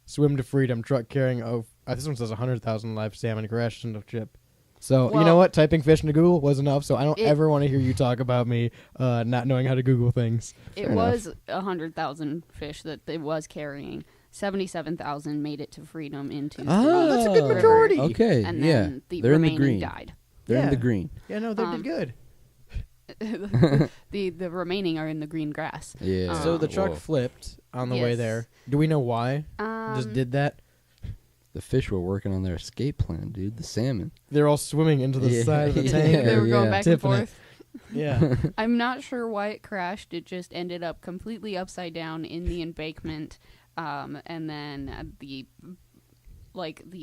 Swim to freedom. Truck carrying. This one says 100,000 live salmon crashed into ship. So you know Well- what? Typing fish into Google was enough. So I don't It- ever want to hear you talk about me not knowing how to Google things. It Fair was 100,000 fish that it was carrying. 77,000 made it to freedom into Oh, the that's a good river, majority. Okay, and yeah. then the They're in the remaining green. died. They're in Yeah. the green. Yeah, no, they Um, did good. The remaining are in the green grass. Yeah. So the truck Whoa. flipped on the way Yes. there. Do we know why? Just did that? The fish were working on their escape plan, dude. The salmon. They're all swimming into the Yeah. side of the Yeah. tank. They were going back and Tipping it. forth. Yeah. I'm not sure why it crashed. It just ended up completely upside down in the embankment, and then the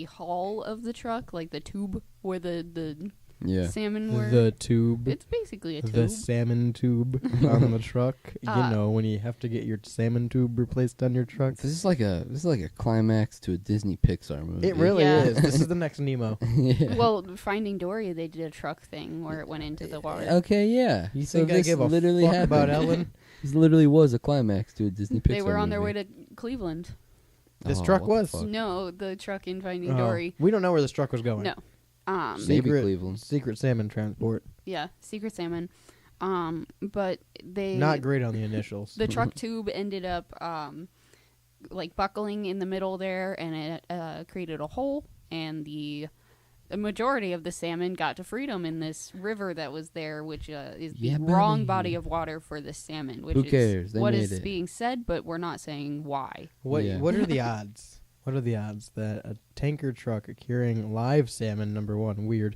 hull of the truck, like the tube where the Yeah. salmon were. The tube. It's basically a tube. The salmon tube on the truck. You know, when you have to get your salmon tube replaced on your truck. This is like a climax to a Disney Pixar movie. It really Yeah. is. This is the next Nemo. yeah. Well, Finding Dory, they did a truck thing where it went into the water. Okay, yeah. You So think I this give a literally fuck happened. about Ellen? This literally was a climax to a Disney Pixar They were on their way movie. to Cleveland. This Oh, truck what the was. fuck? No, the truck in Finding Oh, Dory. we don't know where this truck was going. No. Maybe Secret, Cleveland. secret salmon transport. Yeah, secret salmon. But they Not great on the initials. the truck tube ended up like buckling in the middle there, and it created a hole, and the majority of the salmon got to freedom in this river that was there, which is Yeah, the wrong buddy. body of water for the salmon. Which Who is cares? They what made is it. being said, but we're not saying why. What Yeah. What are the odds? What are the odds that a tanker truck carrying live salmon, number one, weird,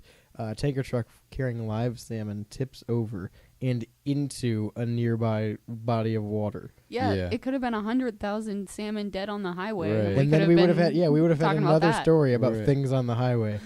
tanker truck carrying live salmon tips over and into a nearby body of water? Yeah, Yeah. it could have been 100,000 salmon dead on the highway. Right. And then we would have had, we would have had talking about another that. story about Right. things on the highway.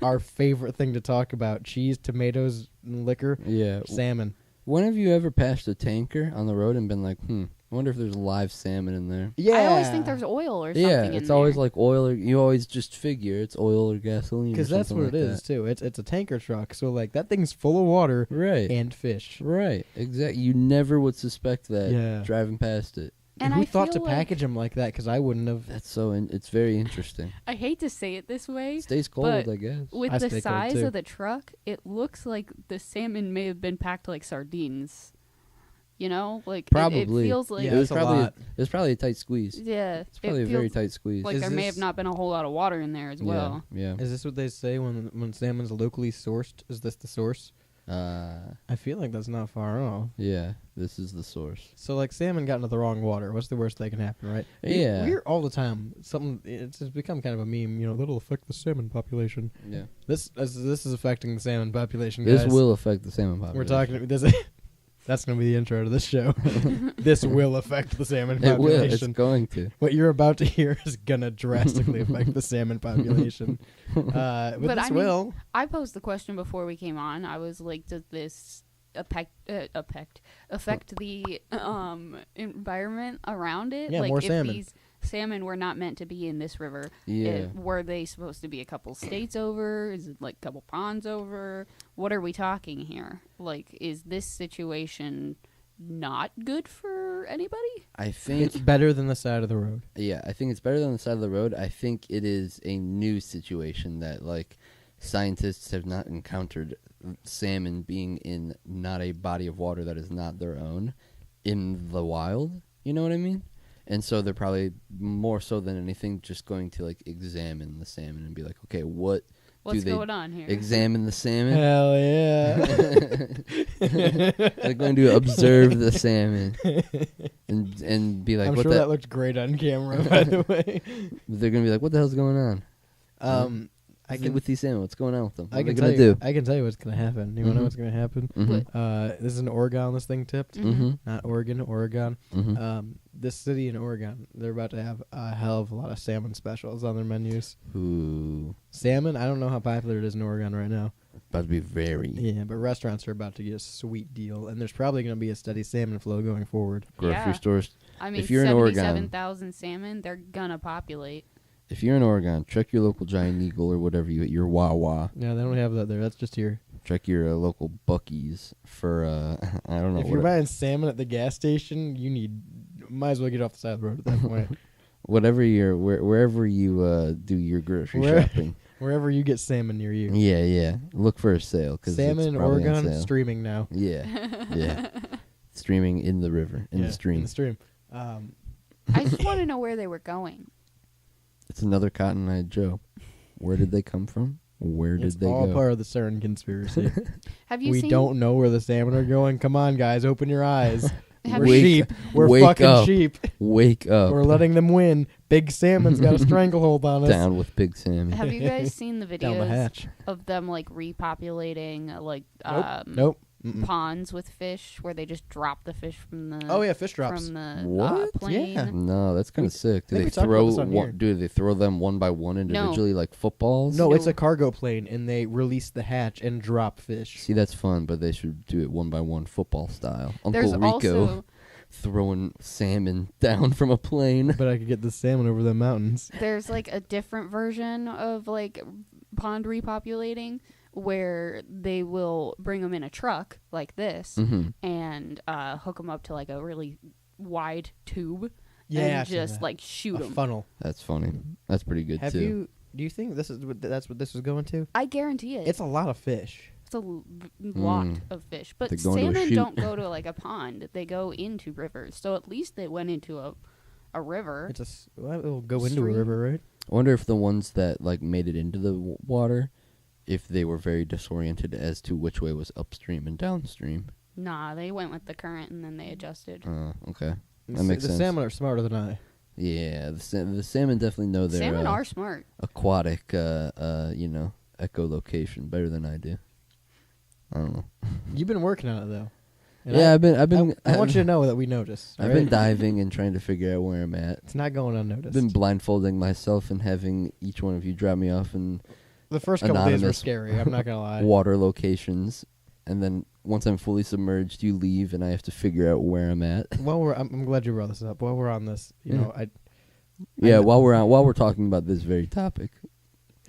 Our favorite thing to talk about: cheese, tomatoes, and liquor, Yeah. salmon. When have you ever passed a tanker on the road and been like, I wonder if there's live salmon in there? Yeah, I always think there's oil or something Yeah, in it's there. always like oil, or you always just figure it's oil or gasoline. because or that's something what it like is too. It's a tanker truck, so like that thing's full of water that. Right. and fish. Right. Exactly. You never would suspect that Yeah. driving past it. And who I thought to feel like- package them like that? Because I wouldn't have. That's so. It's very interesting. I hate to say it this way, It stays cold, but I guess. with I the stay cold, size too. of the truck, it looks like the salmon may have been packed like sardines. You know, like Probably. it feels like Yeah, it was that's a probably lot. it was probably a tight squeeze. yeah, It's probably it a very feels tight squeeze. like Is there may this- have not been a whole lot of water in there as well. Yeah. Is this what they say when salmon's locally sourced? Is this the source? Yeah. I feel like that's not far off. Yeah. This is the source. So like salmon got into the wrong water. What's the worst that can happen, right? Yeah. We hear all the time something. It's become kind of a meme. You know, that'll affect the salmon population. Yeah. This is affecting the salmon population. This guys. will affect the salmon population. We're talking. This. That's gonna be the intro to this show. This will affect the salmon It will. It's population. going to. What you're about to hear is gonna drastically affect the salmon population. But But this I mean- will. I posed the question before we came on. I was like, does this affect the environment around it? Yeah, like more if salmon. these salmon were not meant to be in this river, Yeah. were they supposed to be a couple states over? Is it like a couple ponds over? What are we talking here? Like, is this situation not good for anybody? I think It's better than the side of the road. Yeah, I think it's better than the side of the road. I think it is a new situation that like scientists have not encountered salmon being in not a body of water that is not their own in the wild. You know what I mean? And so they're probably more so than anything just going to like examine the salmon and be like, okay, what What's do they going on here? examine the salmon? Hell yeah! They're going to observe the salmon and be like, I'm what sure the? that looked great on camera, by the way. They're gonna be like, what the hell's going on? I What's can with these salmon? What's going on with them? What I are they can gonna tell you. do? I can tell you what's gonna happen. You wanna know Mhm. what's gonna happen? Mhm. This is in Oregon. This thing tipped. Mm-hmm. Not Oregon. Oregon. Mm-hmm. This city in Oregon, they're about to have a hell of a lot of salmon specials on their menus. Ooh. Salmon. I don't know how popular it is in Oregon right now. about to be very Yeah, but restaurants are about to get a sweet deal, and there's probably going to be a steady salmon flow going forward. grocery Yeah. stores. I mean, If you're in Oregon- 77,000 salmon, they're gonna populate. If you're in Oregon, check your local Giant Eagle or whatever your Wawa. Yeah, they don't have that there. That's just here. Check your local Buc-ee's for I don't know. If you're buying salmon at the gas station, might as well get off the side of the road at that point. whatever wherever you do your grocery shopping. Wherever you get salmon near you. Yeah. Look for a sale Salmon it's in probably on Oregon sale. streaming now. Yeah. Streaming in the river, in Yeah, the stream. In the stream. I just want to know where they were going. It's another Cotton Eye Joe. Where did they come from? Where It's did they all go? part of the CERN conspiracy. Have you We seen? don't know where the salmon are going. Come on, guys, open your eyes. Have We're you- sheep. We're wake fucking up. sheep. Wake up. We're letting them win. Big salmon's got a stranglehold on us. Down with Big Sammy. Have you guys seen the Down the videos hatch. of them like repopulating Nope. Mm-mm. ponds with fish where they just drop the fish from the Oh yeah, fish drops. from the What? plane? Yeah. No, that's kind of sick. Do think they we talked about throw this on here. do they throw them one by one individually like footballs? No, No. it's a cargo plane, and they release the hatch and drop fish. See, that's fun, but they should do it one by one football style. Uncle There's Rico also throwing salmon down from a plane. But I could get the salmon over the mountains. there's like a different version of like pond repopulating where they will bring them in a truck like this Mm-hmm. and hook them up to like a really wide tube Yeah, and I've seen just that. like shoot A them. funnel. That's funny. That's pretty good Have too. you? Do you think that's what this was going to? I guarantee it. It's a lot of fish. It's a lot Mm. of fish, but They're going to a salmon chute. don't go to like a pond. They go into rivers. So at least they went into a river. Well, it'll go into a Stream. river, right? I wonder if the ones that like made it into the water, if they were very disoriented as to which way was upstream and downstream. Nah, they went with the current and then they adjusted. Okay. That The makes the sense. salmon are smarter than I. Yeah, the salmon definitely know their Salmon are smart. aquatic, echolocation better than I do. I don't know. You've been working on it though. And Yeah, I've been. I want you to know that we noticed. I've been diving and trying to figure out where I'm at. It's not going unnoticed. I've been blindfolding myself and having each one of you drop me off in The first couple days were anonymous scary. I'm not gonna lie. water locations, and then once I'm fully submerged, you leave, and I have to figure out where I'm at. I'm glad you brought this up. While we're on this, Yeah. know, Yeah, know- while we're talking about this very topic.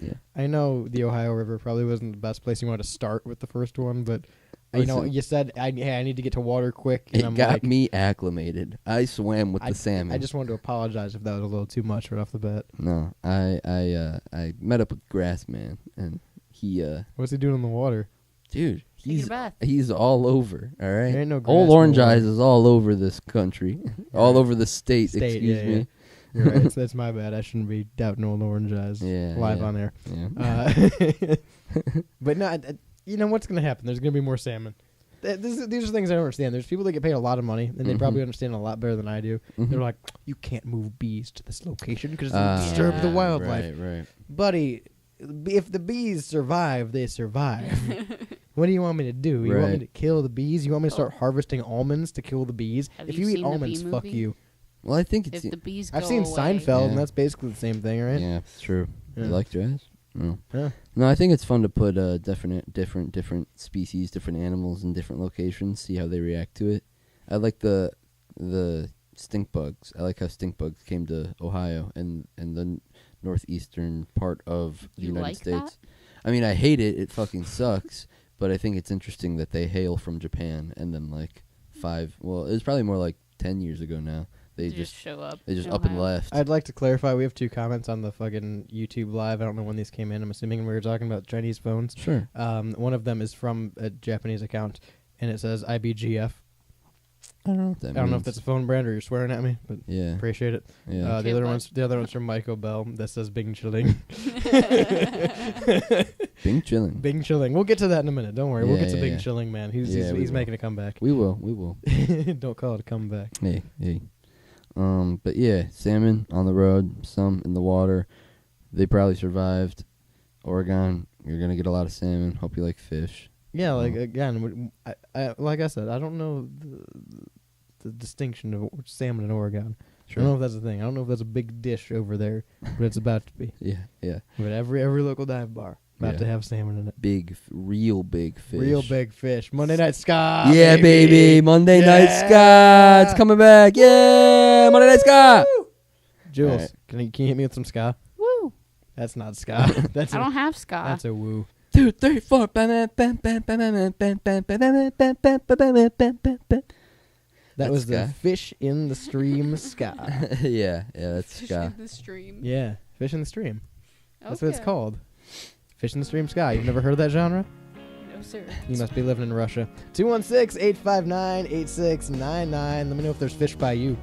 Yeah. I know the Ohio River probably wasn't the best place you wanted to start with the first one, but you know, Listen. you said I need to get to water quick, and It I'm got like, me acclimated. I swam with I- the salmon. I just wanted to apologize if that was a little too much right off the bat. No, I met up with Grassman, and he What's he doing in the water? dude, Taking a bath. he's all over. All right, There ain't no Old grass Orange nowhere. Eyes is all over this country, all over the state. State, excuse yeah, me. yeah. You're right. That's my bad. I shouldn't be doubting Old Orange Eyes Yeah, live yeah. on air. Yeah. But no, you know what's going to happen? There's going to be more salmon. These are things I don't understand. There's people that get paid a lot of money, and they Mhm. probably understand a lot better than I do. Mhm. They're like, you can't move bees to this location because Ah, it'll disturb the Yeah. wildlife. Right. Buddy, if the bees survive, they survive. What do you want me to do? You want me Right. to kill the bees? You want me to start harvesting almonds to kill the bees? Have if you you eat seen the almonds, Bee fuck movie? you. Well, I think it's If the bees I've go seen away, Seinfeld, Yeah. and that's basically the same thing, right? yeah, it's true. Yeah. You like jazz? No. Yeah. No, I think it's fun to put different species, different animals in different locations, see how they react to it. I like the stink bugs. I like how stink bugs came to Ohio and the northeastern part of the You United like States. I mean, I hate it. It fucking sucks. But I think it's interesting that they hail from Japan, and then like it was probably more like 10 years ago now. They They just show up. they just in up and Ohio. left. I'd like to clarify, we have 2 comments on the fucking YouTube live. I don't know when these came in. I'm assuming we were talking about Chinese phones. Sure. One of them is from a Japanese account, and it says IBGF. I don't know what that I don't know if means. that's a phone brand or you're swearing at me, but Yeah. appreciate it. Yeah. The Okay, other one's from Michael Bell that says Bing Chilling. Bing chilling. Bing Chilling. We'll get to that in a minute. Don't worry. We'll Yeah, get to yeah, Bing yeah. Chilling, man. He's Yeah, we he's will. making a comeback. We will. Don't call it a comeback. Hey. But yeah, salmon on the road, some in the water. They probably survived. Oregon, you're gonna get a lot of salmon. Hope you like fish. Yeah, like Oh. again, like I said, I don't know the distinction of salmon in Oregon. I don't know if that's a thing. I don't know if that's a big dish over there, but it's about to be. Yeah. But every local dive bar, About Yeah. to have salmon in it. Real big fish. Real big fish. Monday Night Ska. Yeah, baby. Monday Night Yeah. Ska. It's coming back. Yeah, Monday Night Ska. Jules, Alright. can you hit me with some ska? Woo! That's not ska. That's I a, don't have ska. that's a woo. 2, 3, 4. That was the ska. fish in the stream ska. Yeah, that's Fish ska. in the stream. Yeah, fish in the stream. That's what it's Okay. called. Fish in the stream ska. You've never heard of that genre? No, sir. You must be living in Russia. 216-859-8699. Let me know if there's fish by you.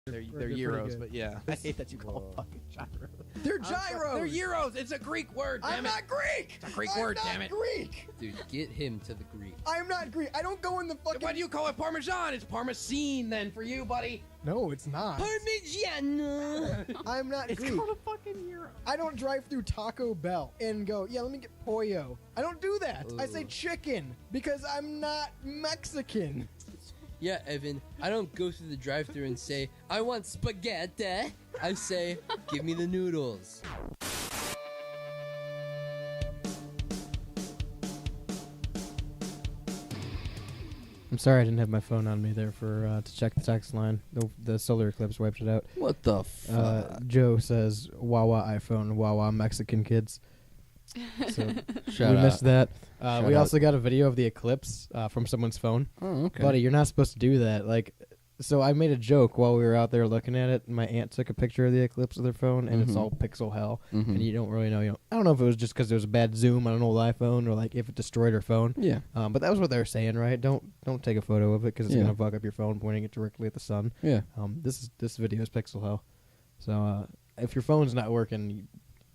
They're Pretty euros, good. but yeah. I hate that you call them fucking gyros. They're gyros. They're euros. It's a Greek word. Damn I'm it. not Greek. It's a Greek I'm word. not Damn it. Greek. Dude, get him to the Greek. I'm not Greek. I don't go in the fucking. What do you call it? Parmesan. It's parmesan then for you, buddy. No, it's not. Parmigiano. I'm not It's Greek. called a fucking euro. I don't drive through Taco Bell and go, yeah, let me get pollo. I don't do that. I say Ugh. chicken because I'm not Mexican. Yeah, Evan, I don't go through the drive-thru and say, I want spaghetti. I say, give me the noodles. I'm sorry I didn't have my phone on me there for to check the text line. The solar eclipse wiped it out. What the fuck? Joe says, Wawa iPhone, Wawa Mexican kids. So Shout we out. missed that. Shout We out. also got a video of the eclipse from someone's phone. Oh, okay. Buddy, you're not supposed to do that. Like, so I made a joke while we were out there looking at it. My aunt took a picture of the eclipse with her phone, and it's Mhm. all pixel hell. Mhm. And you don't really know. I don't know if it was just because there was a bad zoom on an old iPhone, or like if it destroyed her phone. Yeah. But that was what they were saying, right? Don't take a photo of it because it's Yeah. gonna fuck up your phone pointing it directly at the sun. Yeah. This video is pixel hell. So if your phone's not working,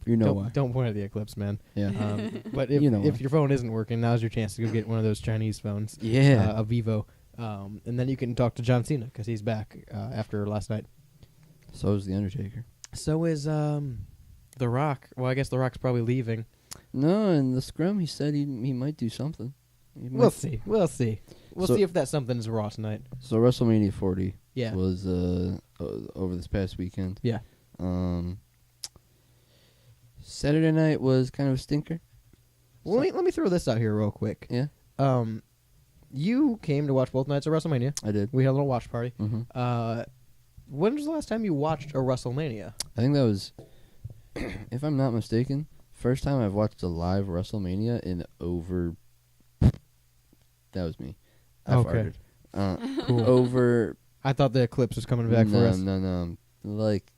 You know don't, why. don't point at the eclipse, man. Yeah. But if You know if why. your phone isn't working, now's your chance to go get one of those Chinese phones. Yeah. A Vivo. And then you can talk to John Cena because he's back after last night. So is the Undertaker. So is The Rock. Well, I guess The Rock's probably leaving. No, in the scrum he said he might do something. He We'll might- see. We'll see. We'll So- see if that something's Raw tonight. So WrestleMania 40 Yeah. was over this past weekend. Yeah. Saturday night was kind of a stinker. Well, let me throw this out here real quick. Yeah, You came to watch both nights of WrestleMania. I did. We had a little watch party. Mm-hmm. When was the last time you watched a WrestleMania? I think that was, if I'm not mistaken, first time I've watched a live WrestleMania in over. That was me. I Okay. farted. Cool. Over. I thought the eclipse was coming back no, for us. No. Like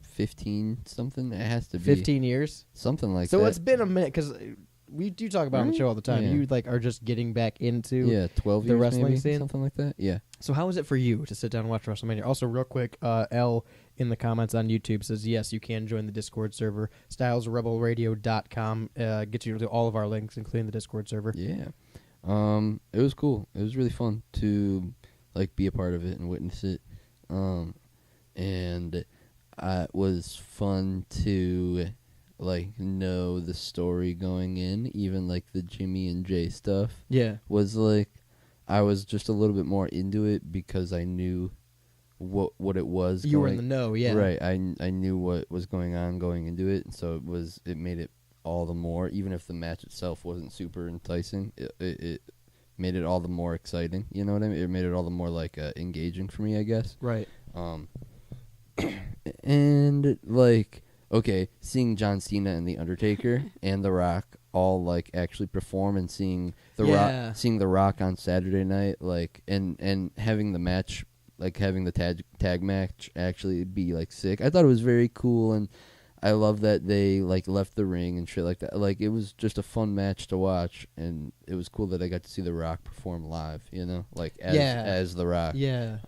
15 something. It has to be 15 years. something like So that. it's been a minute because we do talk about it on the Right? show all the time. Yeah. You like are just getting back into. yeah, 12 the years wrestling maybe, scene? something like that. Yeah. So how is it for you to sit down and watch WrestleMania? Also, real quick, L in the comments on YouTube says yes, you can join the Discord server. StylesRebelRadio.com gets you to all of our links, including the Discord server. Yeah. It was cool. It was really fun to like be a part of it and witness it. And it was fun to like know the story going in, even like the Jimmy and Jay stuff Yeah. was like I was just a little bit more into it because I knew what it was. You were in going- the know, yeah. Right. I knew what was going on going into it, and so it made it all the more, even if the match itself wasn't super enticing, it made it all the more exciting. You know what I mean? It made it all the more like engaging for me, I guess. Right. And like, okay, seeing John Cena and The Undertaker and The Rock all like actually perform, and seeing The Rock on Saturday night, like, and having the match, like having the tag match actually be like sick. I thought it was very cool, and I love that they like left the ring and shit like that. Like, it was just a fun match to watch, and it was cool that I got to see The Rock perform live. You know, like as The Rock. Yeah.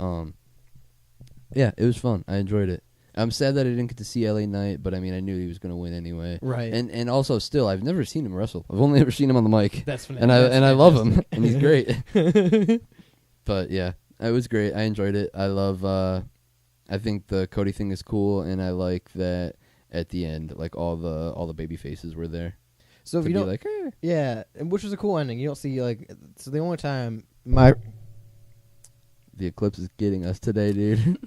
Yeah, it was fun. I enjoyed it. I'm sad that I didn't get to see LA Knight, but I mean, I knew he was going to win anyway. Right. And also, still, I've never seen him wrestle. I've only ever seen him on the mic. That's and I love him, and he's great. But yeah, it was great. I enjoyed it. I love. I think the Cody thing is cool, and I like that at the end, like all the baby faces were there. So if to you be don't, like, yeah, and which was a cool ending. You don't see like so the only time the eclipse is getting us today, dude.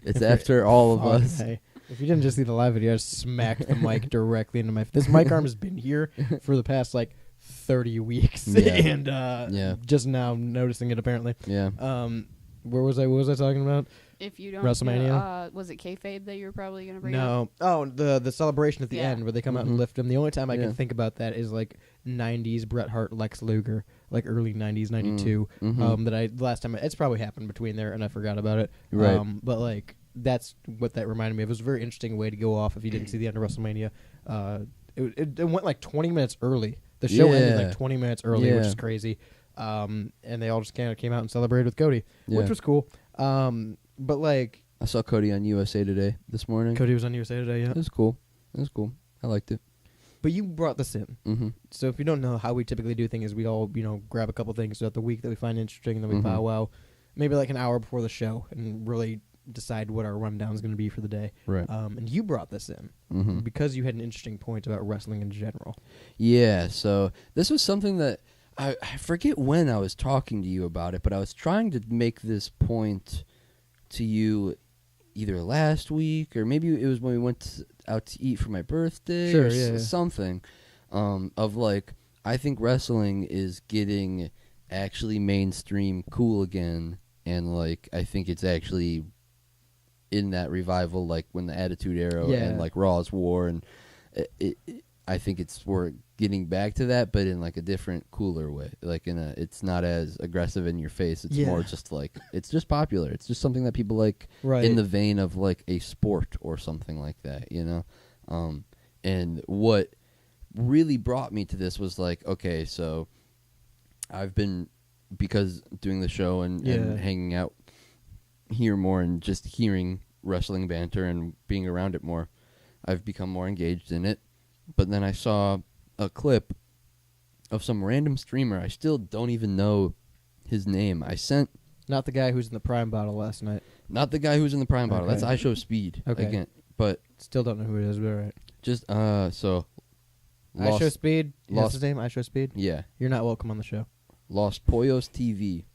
It's after all of us. Hey, if you didn't just see the live video, I just smacked the mic directly into my. This mic arm has been here for the past like 30 weeks, Yeah. and just now noticing it apparently. Yeah. Where was I? What was I talking about? If you don't WrestleMania? know, was it kayfabe that you were probably going to bring up? No. Oh, the celebration at the Yeah. end where they come out Mhm. and lift him. The only time I Yeah. can think about that is like 90s Bret Hart, Lex Luger, like early 90s, 92. Mhm. The last time it's probably happened between there and I forgot about it. Right. But like that's what that reminded me of. It was a very interesting way to go off if you didn't see the end of WrestleMania. It went like 20 minutes early. The show ended Yeah. like 20 minutes early, which Yeah. is crazy. And they all just kind of came out and celebrated with Cody, Yeah. which was cool. But like I saw Cody on USA Today this morning. Cody was on USA Today, yeah. It was cool. It was cool. I liked it. But you brought this in. Mm-hmm. So if you don't know how we typically do things, we all, grab a couple things throughout the week that we find interesting, and then we Mhm. powwow maybe like an hour before the show and really decide what our rundown is going to be for the day. Right. And you brought this in Mm-hmm. because you had an interesting point about wrestling in general. Yeah, so this was something that I forget when I was talking to you about it, but I was trying to make this point to you either last week or maybe it was when we went out to eat for my birthday Sure, or yeah. something of like, I think wrestling is getting actually mainstream cool again, and like I think it's actually in that revival, like when the Attitude Era Yeah. and like Raw's War, and I think we're getting back to that, but in like a different, cooler way. Like it's not as aggressive in your face. It's Yeah. more just like it's just popular. It's just something that people like, Right. in the vein of like a sport or something like that, you know. And what really brought me to this was like, okay, so I've been, because doing the show and hanging out here more and just hearing wrestling banter and being around it more, I've become more engaged in it. But then I saw a clip of some random streamer. I still don't even know his name. I sent Not the guy who's in the Prime bottle last night. not the guy who's in the Prime bottle. Okay. That's iShow Speed Okay. again. But Still don't know who it is, but all right. just so I Show Speed? That's Lost- his name? I Show Speed? yeah, You're not welcome on the show. Lost Poyos TV,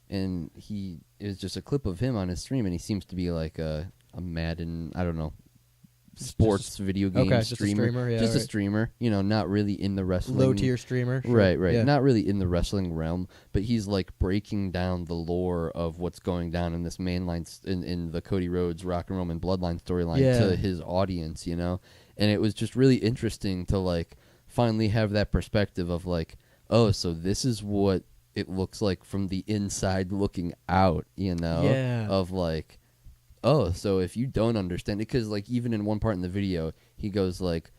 and it was just a clip of him on his stream, and he seems to be like a Madden, I don't know, sports video game okay, just a streamer, yeah, just a right. streamer, you know, not really in the wrestling Low tier streamer. Sure. Right, right. Yeah. Not really in the wrestling realm, but he's like breaking down the lore of what's going down in this mainline in the Cody Rhodes Rock and Roman Bloodline storyline Yeah. to his audience, you know. And it was just really interesting to like finally have that perspective of like, oh, so this is what it looks like from the inside looking out, you know, Yeah. of like, oh, so if you don't understand it, because like even in one part in the video, he goes like,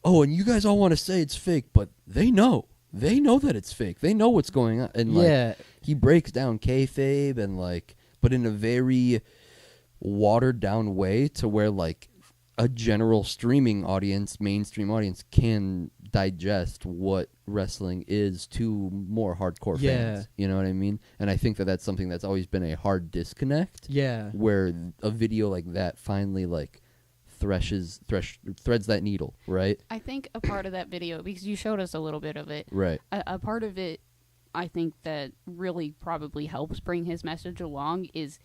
oh, and you guys all want to say it's fake, but they know that it's fake. They know what's going on, and like Yeah. he breaks down kayfabe and like, but in a very watered down way to where like a general streaming audience, mainstream audience can digest what wrestling is to more hardcore Yeah. fans. You know what I mean? And I think that that's something that's always been a hard disconnect. Yeah. Where a video like that finally like threads that needle, right? I think a part of that video, because you showed us a little bit of it, Right. a part of it I think that really probably helps bring his message along is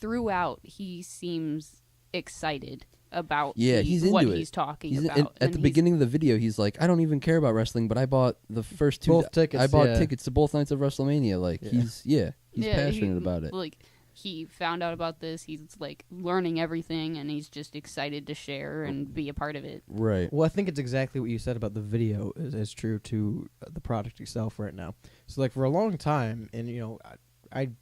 throughout he seems excited about He's what into it. he's talking He's about. at and the he's- beginning of the video, he's like, I don't even care about wrestling, but I bought the first two. Both tickets, I bought yeah. tickets to both nights of WrestleMania. Like Yeah. he's passionate about it. Like he found out about this, he's like learning everything, and he's just excited to share and be a part of it. Right. Well, I think it's exactly what you said about the video is true to the product itself right now. So, like, for a long time, and, you know, I've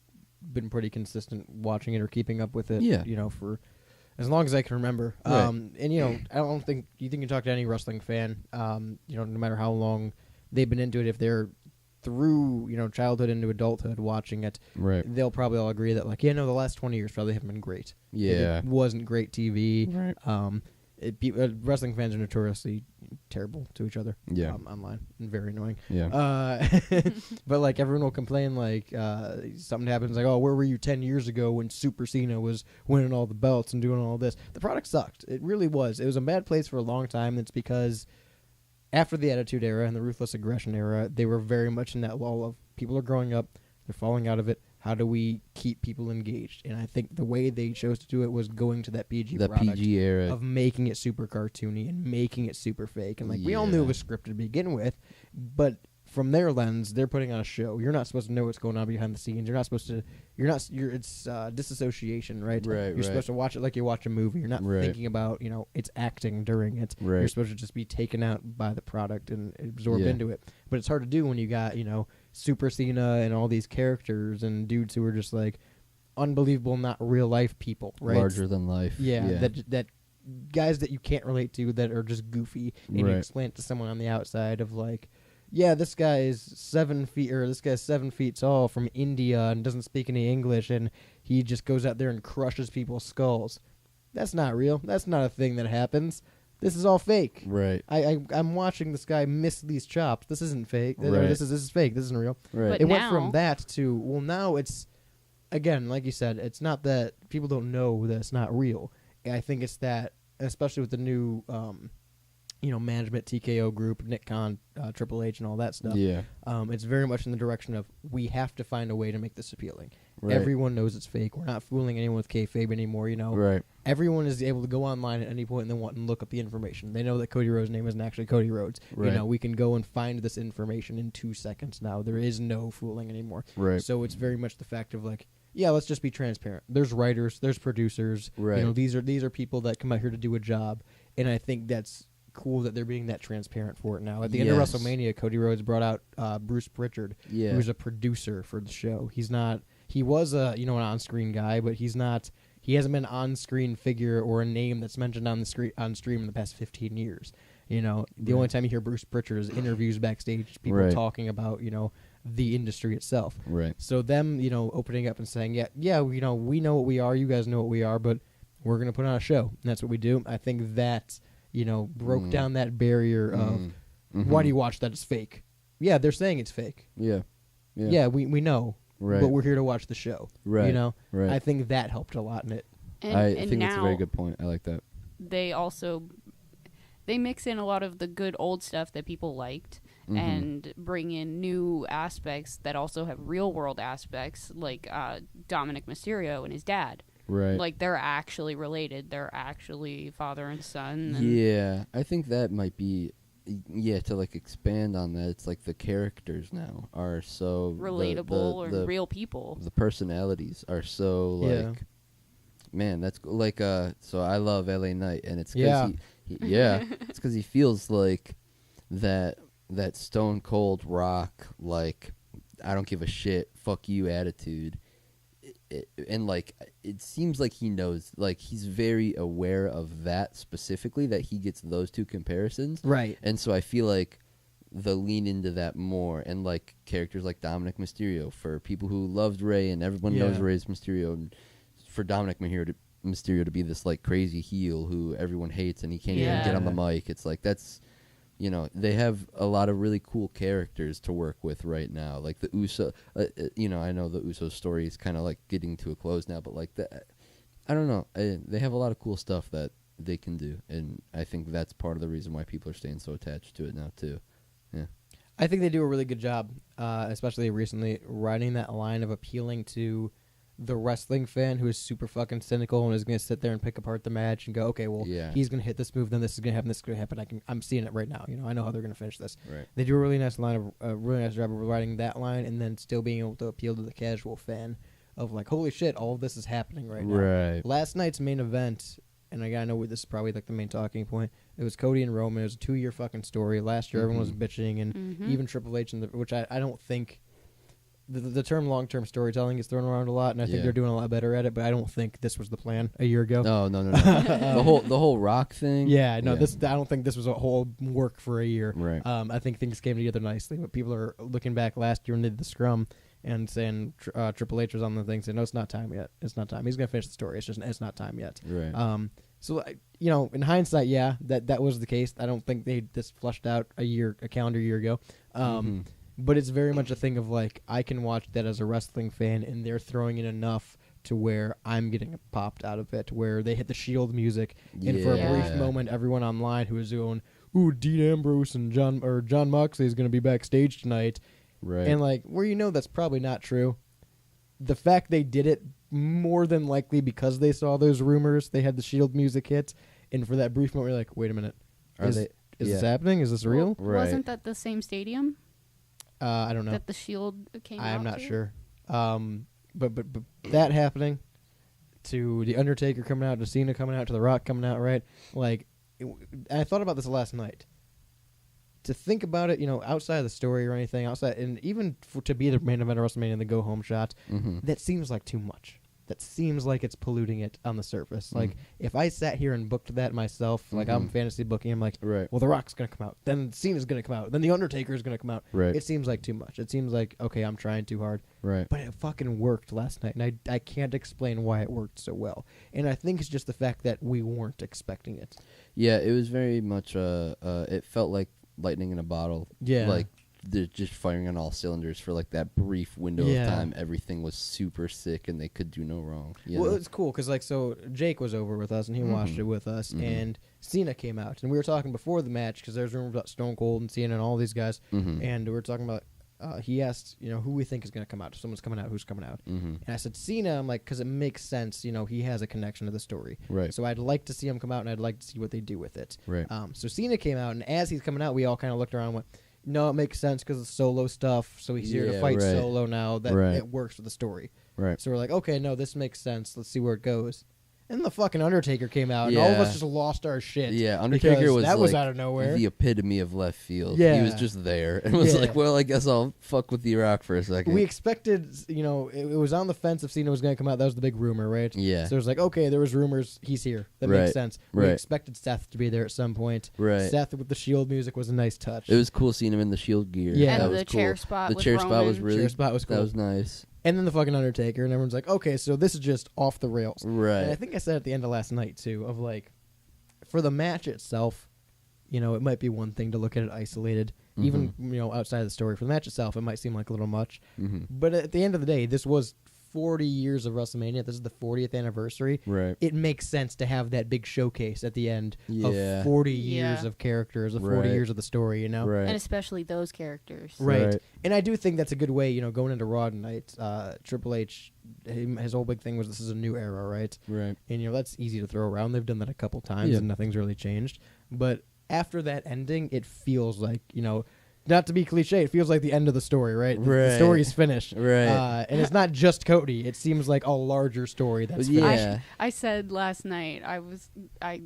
been pretty consistent watching it or keeping up with it, Yeah. you know, for as long as I can remember. Right. And, you know, I don't think, you can talk to any wrestling fan, you know, no matter how long they've been into it, if they're through, you know, childhood into adulthood watching it, Right. they'll probably all agree that, like, yeah, no, the last 20 years probably haven't been great. Yeah. It wasn't great TV. Right. Wrestling fans are notoriously terrible to each other. Yeah. Online and very annoying. Yeah. But like everyone will complain like something happens like, oh, where were you 10 years ago when Super Cena was winning all the belts and doing all this? The product sucked. It really was. It was a bad place for a long time. It's because after the Attitude Era and the Ruthless Aggression Era, they were very much in that lull of people are growing up, they're falling out of it. How do we keep people engaged? And I think the way they chose to do it was going to that PG The product PG era. of making it super cartoony and making it super fake. And like we all knew it Yeah. was scripted to begin with, but from their lens, they're putting on a show. You're not supposed to know what's going on behind the scenes. You're not supposed to. It's disassociation, right? Right, You're right. supposed to watch it like you watch a movie. You're not Right. thinking about it's acting during it. Right. You're supposed to just be taken out by the product and absorbed Yeah. into it. But it's hard to do when you got Super Cena and all these characters and dudes who are just like unbelievable, not real life people, right? Larger than life. Yeah, that guys that you can't relate to that are just goofy, and you Right. explain it to someone on the outside of like, yeah, this guy is 7 feet, or this guy's 7 feet tall from India and doesn't speak any English, and he just goes out there and crushes people's skulls. That's not real. That's not a thing that happens. This is all fake. Right. I'm watching this guy miss these chops. This isn't fake. Or Right. This is fake. This isn't real. Right. But It went now- from that to, well, now it's, again, like you said, it's not that people don't know that it's not real. I think it's that, especially with the new, management TKO group, Nick Khan, Triple H, and all that stuff. Yeah. It's very much in the direction of we have to find a way to make this appealing. Right. Everyone knows it's fake. We're not fooling anyone with kayfabe anymore. Right. Everyone is able to go online at any point and they want and look up the information. They know that Cody Rhodes' name isn't actually Cody Rhodes. Right. We can go and find this information in 2 seconds now. There is no fooling anymore. Right. So it's very much the fact of like, yeah, let's just be transparent. There's writers, there's producers. Right. These are people that come out here to do a job, and I think that's cool that they're being that transparent for it now. At the end of Yes. WrestleMania, Cody Rhodes brought out Bruce Pritchard, Yeah. who's a producer for the show. He's not. He was an on-screen guy, but he's not. He hasn't been an on-screen figure or a name that's mentioned on stream in the past 15 years. The only time you hear Bruce Pritchard is interviews backstage, people Right. talking about the industry itself. Right. So them, opening up and saying, yeah, we know what we are, you guys know what we are, but we're gonna put on a show, and that's what we do. I think that broke down that barrier of why do you watch that? It's fake. Yeah, they're saying it's fake. Yeah. Yeah, we know, Right. but we're here to watch the show. Right. Right. I think that helped a lot in it. I And think that's a very now good point. I like that. They mix in a lot of the good old stuff that people liked Mm-hmm. and bring in new aspects that also have real world aspects, like Dominic Mysterio and his dad. Right. Like they're actually related. They're actually father and son. And Yeah, I think that might be. Yeah, to like expand on that, it's like the characters now are so relatable the and real people. The personalities are so like, Yeah. man, that's like So I love L.A. Knight, and it's 'cause Yeah. it's because he feels like that stone cold rock, like I don't give a shit, fuck you attitude. And like it seems like he knows, like he's very aware of that specifically, that he gets those two comparisons, Right. and so I feel like the lean into that more, and like characters like Dominic Mysterio, for people who loved Rey and everyone knows Yeah. Rey's Mysterio, and for Dominic Mysterio to be this like crazy heel who everyone hates and he can't even get on the mic, it's like that's, you know, they have a lot of really cool characters to work with right now. Like the Uso, you know, I know the Uso story is kind of like getting to a close now, but like I don't know, they have a lot of cool stuff that they can do, and I think that's part of the reason why people are staying so attached to it now too. Yeah, I think they do a really good job, especially recently, riding that line of appealing to the wrestling fan who is super fucking cynical and is going to sit there and pick apart the match and go, okay, well, Yeah. he's going to hit this move, then this is going to happen, this is going to happen. I'm seeing it right now. You know, I know how they're going to finish this. Right. They do a really nice really nice job of riding that line, and then still being able to appeal to the casual fan of like, holy shit, all of this is happening right now. Right. Last night's main event, and I know this is probably like the main talking point. It was Cody and Roman. It was a 2-year fucking story. Last year, everyone was bitching, and even Triple H, which I don't think the term long-term storytelling is thrown around a lot, and I think they're doing a lot better at it. But I don't think this was the plan a year ago. No. the whole Rock thing. Yeah, no, I don't think this was a whole work for a year. Right. I think things came together nicely, but people are looking back last year when they did the scrum and saying Triple H was on the thing saying, no, it's not time yet. It's not time. He's going to finish the story. It's not time yet. Right. So, you know, in hindsight, yeah, that was the case. I don't think they this flushed out a calendar year ago. But it's very much a thing of like, I can watch that as a wrestling fan, and they're throwing in enough to where I'm getting popped out of it, where they hit the Shield music, and for a brief moment, everyone online who is going, ooh, Dean Ambrose and John Moxley is going to be backstage tonight. Right. And like, where you know that's probably not true. The fact they did it more than likely because they saw those rumors, they had the Shield music hit, and for that brief moment, you're like, wait a minute, is this happening? Is this real? Well, wasn't that the same stadium I don't know. that the Shield came out I'm not to? sure. But that happening, to the Undertaker coming out, to Cena coming out, to The Rock coming out, right? Like, I thought about this last night. To think about it, you know, outside of the story or anything, outside, and even to be the main event of WrestleMania and the go home shot, that seems like too much. That seems like it's polluting it on the surface. Like, if I sat here and booked that myself, like I'm fantasy booking, I'm like, Right. well, The Rock's going to come out. Then Cena's going to come out. Then The Undertaker's going to come out. Right. It seems like too much. It seems like, okay, I'm trying too hard. Right. But it fucking worked last night, and I can't explain why it worked so well. And I think it's just the fact that we weren't expecting it. Yeah, it was very much it felt like lightning in a bottle. Yeah. Like they're just firing on all cylinders for like that brief window Yeah. of time. Everything was super sick and they could do no wrong. You Well, know? it's cool because, like, so Jake was over with us and he watched it with us, and Cena came out, and we were talking before the match because there's rumors about Stone Cold and Cena and all these guys, and we were talking about. He asked, you know, who we think is going to come out. If someone's coming out, who's coming out? And I said Cena. I'm like, because it makes sense. You know, he has a connection to the story. Right. So I'd like to see him come out, and I'd like to see what they do with it. Right. So Cena came out, and as he's coming out, we all kind of looked around and went, no, it makes sense because it's solo stuff. So he's here to Yeah, fight right. solo now. That Right. it works with the story. Right. So we're like, okay, no, this makes sense. Let's see where it goes. And the fucking Undertaker came out, and all of us Yeah. just lost our shit. Yeah, Undertaker because was that was like out of nowhere. the epitome of left field. Yeah. He was just there and was Yeah. like, well, I guess I'll fuck with the Rock for a second. We expected, you know, it was on the fence if Cena was going to come out. That was the big rumor, right? Yeah. So it was like, okay, there was rumors. He's here. That Right. makes sense. We Right. expected Seth to be there at some point. Right. Seth with the Shield music was a nice touch. It was cool seeing him in the Shield gear. Yeah. That And was the cool. chair spot The with chair spot was Roman. really Chair spot was cool. That was nice. And then the fucking Undertaker, and everyone's like, okay, so this is just off the rails. Right. And I think I said at the end of last night, too, of like, for the match itself, you know, it might be one thing to look at it isolated, even, you know, outside of the story. For the match itself, it might seem like a little much. But at the end of the day, this was 40 years of WrestleMania. This is the 40th anniversary. Right. It makes sense to have that big showcase at the end Yeah. of 40 Yeah. years of characters, of 40 Right. years of the story, you know? Right. And especially those characters. Right. Right. And I do think that's a good way, you know, going into Raw tonight. Triple H, his whole big thing was this is a new era, right? Right. And, you know, that's easy to throw around. They've done that a couple times Yeah. and nothing's really changed. But after that ending, it feels like, you know, not to be cliche, it feels like the end of the story, right? The Right. story's finished. Right. And it's not just Cody. It seems like a larger story that's Yeah. finished. I said last night, I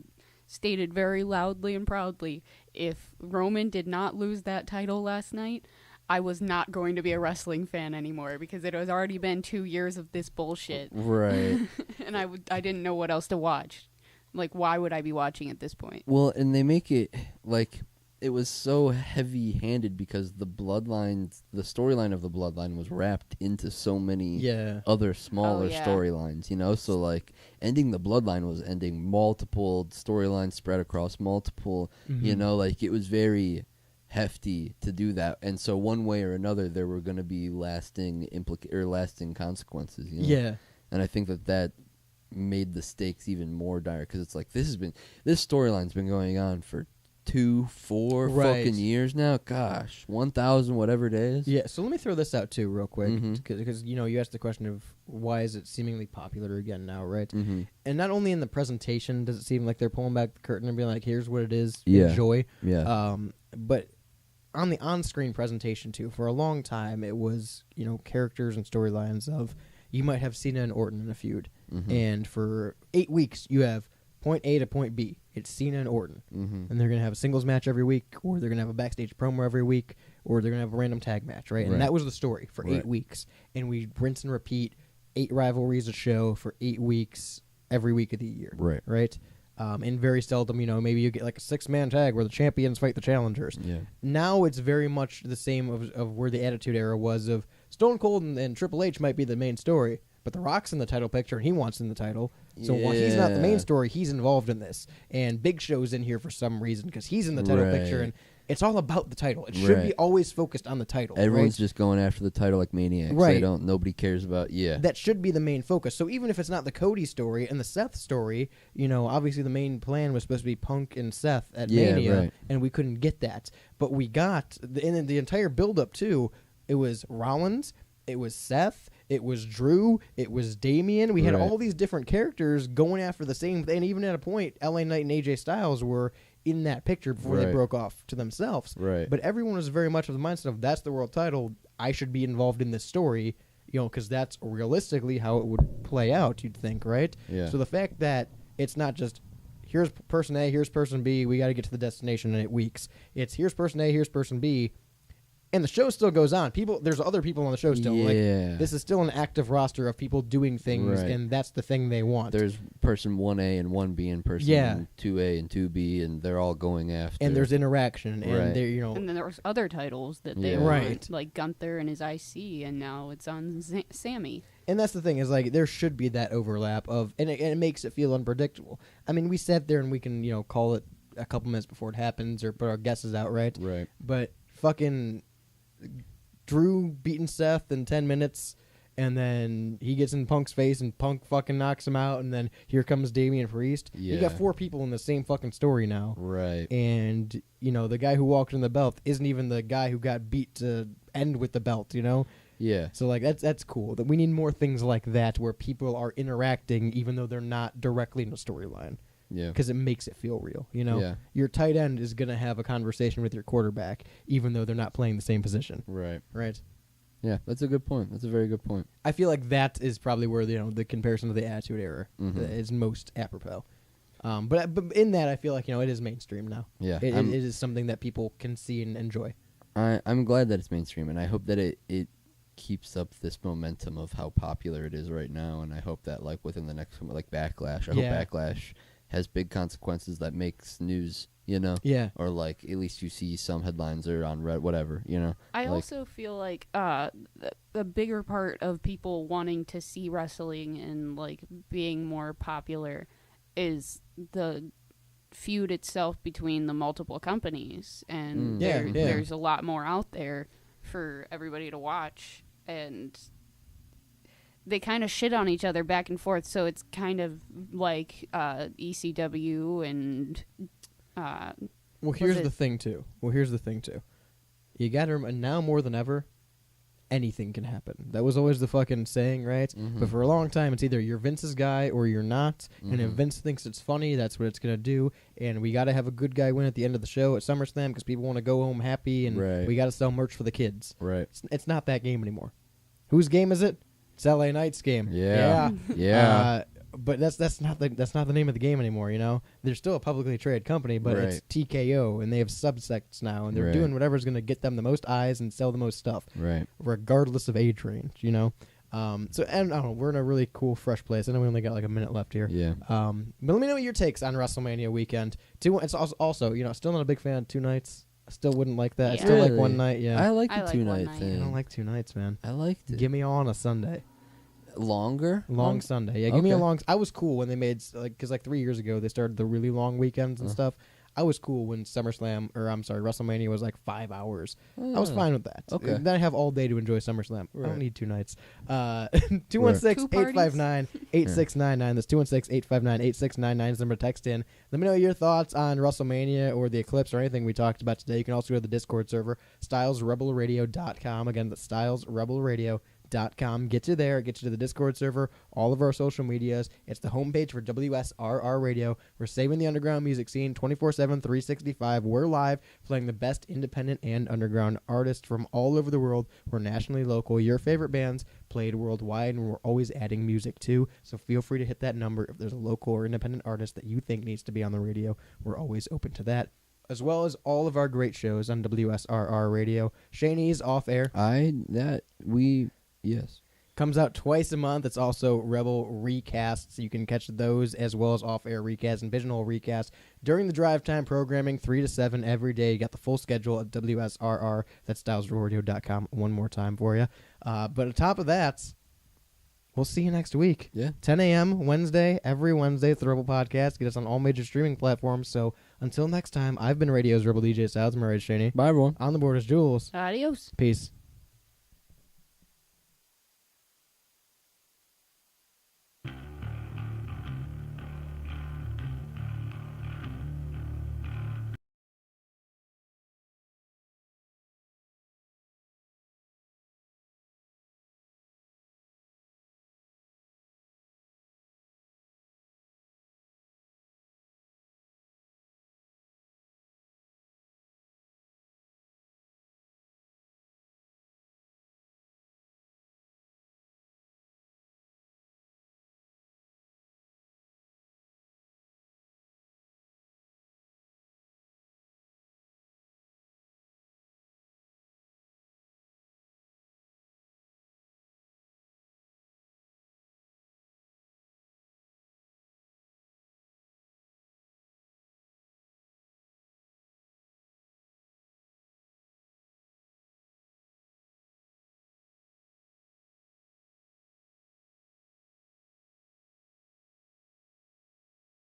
stated very loudly and proudly, if Roman did not lose that title last night, I was not going to be a wrestling fan anymore because it has already been 2 years of this bullshit. Right. And I didn't know what else to watch. Like, why would I be watching at this point? Well, and they make it like it was so heavy-handed because the storyline of the bloodline was wrapped into so many Yeah. other smaller yeah. storylines, you know? So, like, ending the bloodline was ending multiple storylines spread across multiple, you Mhm. know? Like, it was very hefty to do that. And so one way or another, there were going to be lasting consequences, you know? Yeah. And I think that made the stakes even more dire because it's like this storyline's been going on for 4 Right. fucking years now. Gosh, 1,000 whatever it is. Yeah, so let me throw this out too, real quick, Mhm. because you know you asked the question of why is it seemingly popular again now, right? Mm-hmm. And not only in the presentation does it seem like they're pulling back the curtain and being like, "Here's what it is, Yeah. enjoy," Yeah. but on the on-screen presentation too. For a long time, it was characters and storylines of you might have Cena and Orton in a feud, Mhm. and for 8 weeks you have point A to point B. It's Cena and Orton. Mm-hmm. And they're going to have a singles match every week, or they're going to have a backstage promo every week, or they're going to have a random tag match, right? Right. And that was the story for Right. 8 weeks. And we rinse and repeat 8 rivalries a show for 8 weeks every week of the year. Right. Right? And very seldom, maybe you get like a 6-man tag where the champions fight the challengers. Yeah. Now it's very much the same of where the Attitude Era was of Stone Cold and Triple H might be the main story, but The Rock's in the title picture and he wants in the title. So while he's not the main Yeah. story, he's involved in this. And Big Show's in here for some reason because he's in the title picture, Right. and it's all about the title. It should be Right. always focused on the title. Everyone's right? just going after the title like maniacs. Right. Nobody cares about. Yeah. That should be the main focus. So even if it's not the Cody story and the Seth story, obviously the main plan was supposed to be Punk and Seth at Yeah, Mania, right. and we couldn't get that. But we got in the entire build-up too. It was Rollins, it was Seth, it was Drew, it was Damian. We had Right. all these different characters going after the same thing. And even at a point, LA Knight and AJ Styles were in that picture before they Right. broke off to themselves. Right. But everyone was very much of the mindset of that's the world title. I should be involved in this story, because that's realistically how it would play out, you'd think, right? Yeah. So the fact that it's not just here's person A, here's person B, we got to get to the destination in 8 weeks. It's here's person A, here's person B, and the show still goes on. There's other people on the show still. Yeah. Like, this is still an active roster of people doing things, Right. and that's the thing they want. There's person 1A and 1B and person Yeah. 2A and 2B, and they're all going after. and there's interaction, and Right. there, And then there was other titles that they Yeah. want, Right. like Gunther and his IC, and now it's on Sammy. And that's the thing is like there should be that overlap of, and it makes it feel unpredictable. I mean, we sat there and we can call it a couple minutes before it happens or put our guesses out, right? Right. But fucking Drew beating Seth in 10 minutes, and then he gets in Punk's face and Punk fucking knocks him out, and then here comes Damian Priest. You got Yeah. 4 people in the same fucking story now. Right. And the guy who walked in the belt isn't even the guy who got beat to end with the belt, Yeah. So like that's cool. That we need more things like that where people are interacting even though they're not directly in the storyline, Yeah. because it makes it feel real. Yeah. Your tight end is gonna have a conversation with your quarterback even though they're not playing the same position. Right. Right. Yeah. That's a good point. That's a very good point. I feel like that is probably where the comparison of the Attitude Era Mhm. is most apropos. But in that I feel like it is mainstream now. Yeah. It I'm- is something that people can see and enjoy. I'm glad that it's mainstream, and I hope that it keeps up this momentum of how popular it is right now, and I hope that within the next Backlash, I Yeah. hope Backlash has big consequences that makes news, Yeah. or at least you see some headlines or on Reddit, whatever, I also feel like the bigger part of people wanting to see wrestling and being more popular is the feud itself between the multiple companies, and there's a lot more out there for everybody to watch, and they kind of shit on each other back and forth. So it's kind of like ECW and. Well, here's the thing too. You got to remember now more than ever. Anything can happen. That was always the fucking saying, right? Mm-hmm. But for a long time, it's either you're Vince's guy or you're not. Mm-hmm. And if Vince thinks it's funny, that's what it's going to do. And we got to have a good guy win at the end of the show at SummerSlam because people want to go home happy, and we got to sell merch for the kids. Right. It's not that game anymore. Whose game is it? It's LA Knight's game. Yeah. But that's not the name of the game anymore. You know, they're still a publicly traded company, but it's TKO, and they have subsects now, and they're doing whatever's going to get them the most eyes and sell the most stuff, regardless of age range. You know, so and I don't know, we're in a really cool, fresh place. I know we only got like a minute left here. Yeah. But let me know your takes on WrestleMania weekend. It's also still not a big fan of 2 nights. I still wouldn't like that. Yeah. I still like one night. Yeah, I like the like 2 one night night. thing. I don't like 2 nights, man. I liked it. Give me all on a Sunday. Longer? Long Sunday. Yeah, give me a Okay. long. I was cool when they made because 3 years ago they started the really long weekends and stuff. I was cool when WrestleMania was like 5 hours. I was fine with that. Okay. Then I have all day to enjoy SummerSlam. I don't need 2 nights. 216-859-8699. That's 216-859-8699 is the number to text in. Let me know your thoughts on WrestleMania or the Eclipse or anything we talked about today. You can also go to the Discord server, StylesRebelRadio.com. Again, that's StylesRebelRadio.com. Get you there, get you to the Discord server, all of our social medias. It's the homepage for WSRR Radio. We're saving the underground music scene 24/7, 365. We're live playing the best independent and underground artists from all over the world. We're nationally local. Your favorite bands played worldwide, and we're always adding music too. So feel free to hit that number if there's a local or independent artist that you think needs to be on the radio. We're always open to that. As well as all of our great shows on WSRR Radio. Shaney's Off Air. Yes. Comes out twice a month. It's also Rebel recasts. You can catch those as well as off-air recasts and Pigeonhole recasts during the drive time programming 3 to 7 every day. You got the full schedule at WSRR. That's StylesRadio.com one more time for you. But on top of that, we'll see you next week. Yeah. 10 a.m. Wednesday, every Wednesday, the Rebel Podcast. Get us on all major streaming platforms. So until next time, I've been Radio's Rebel DJ Styles. I'm Ray Shaney. Bye, everyone. On the board is Jules. Adios. Peace.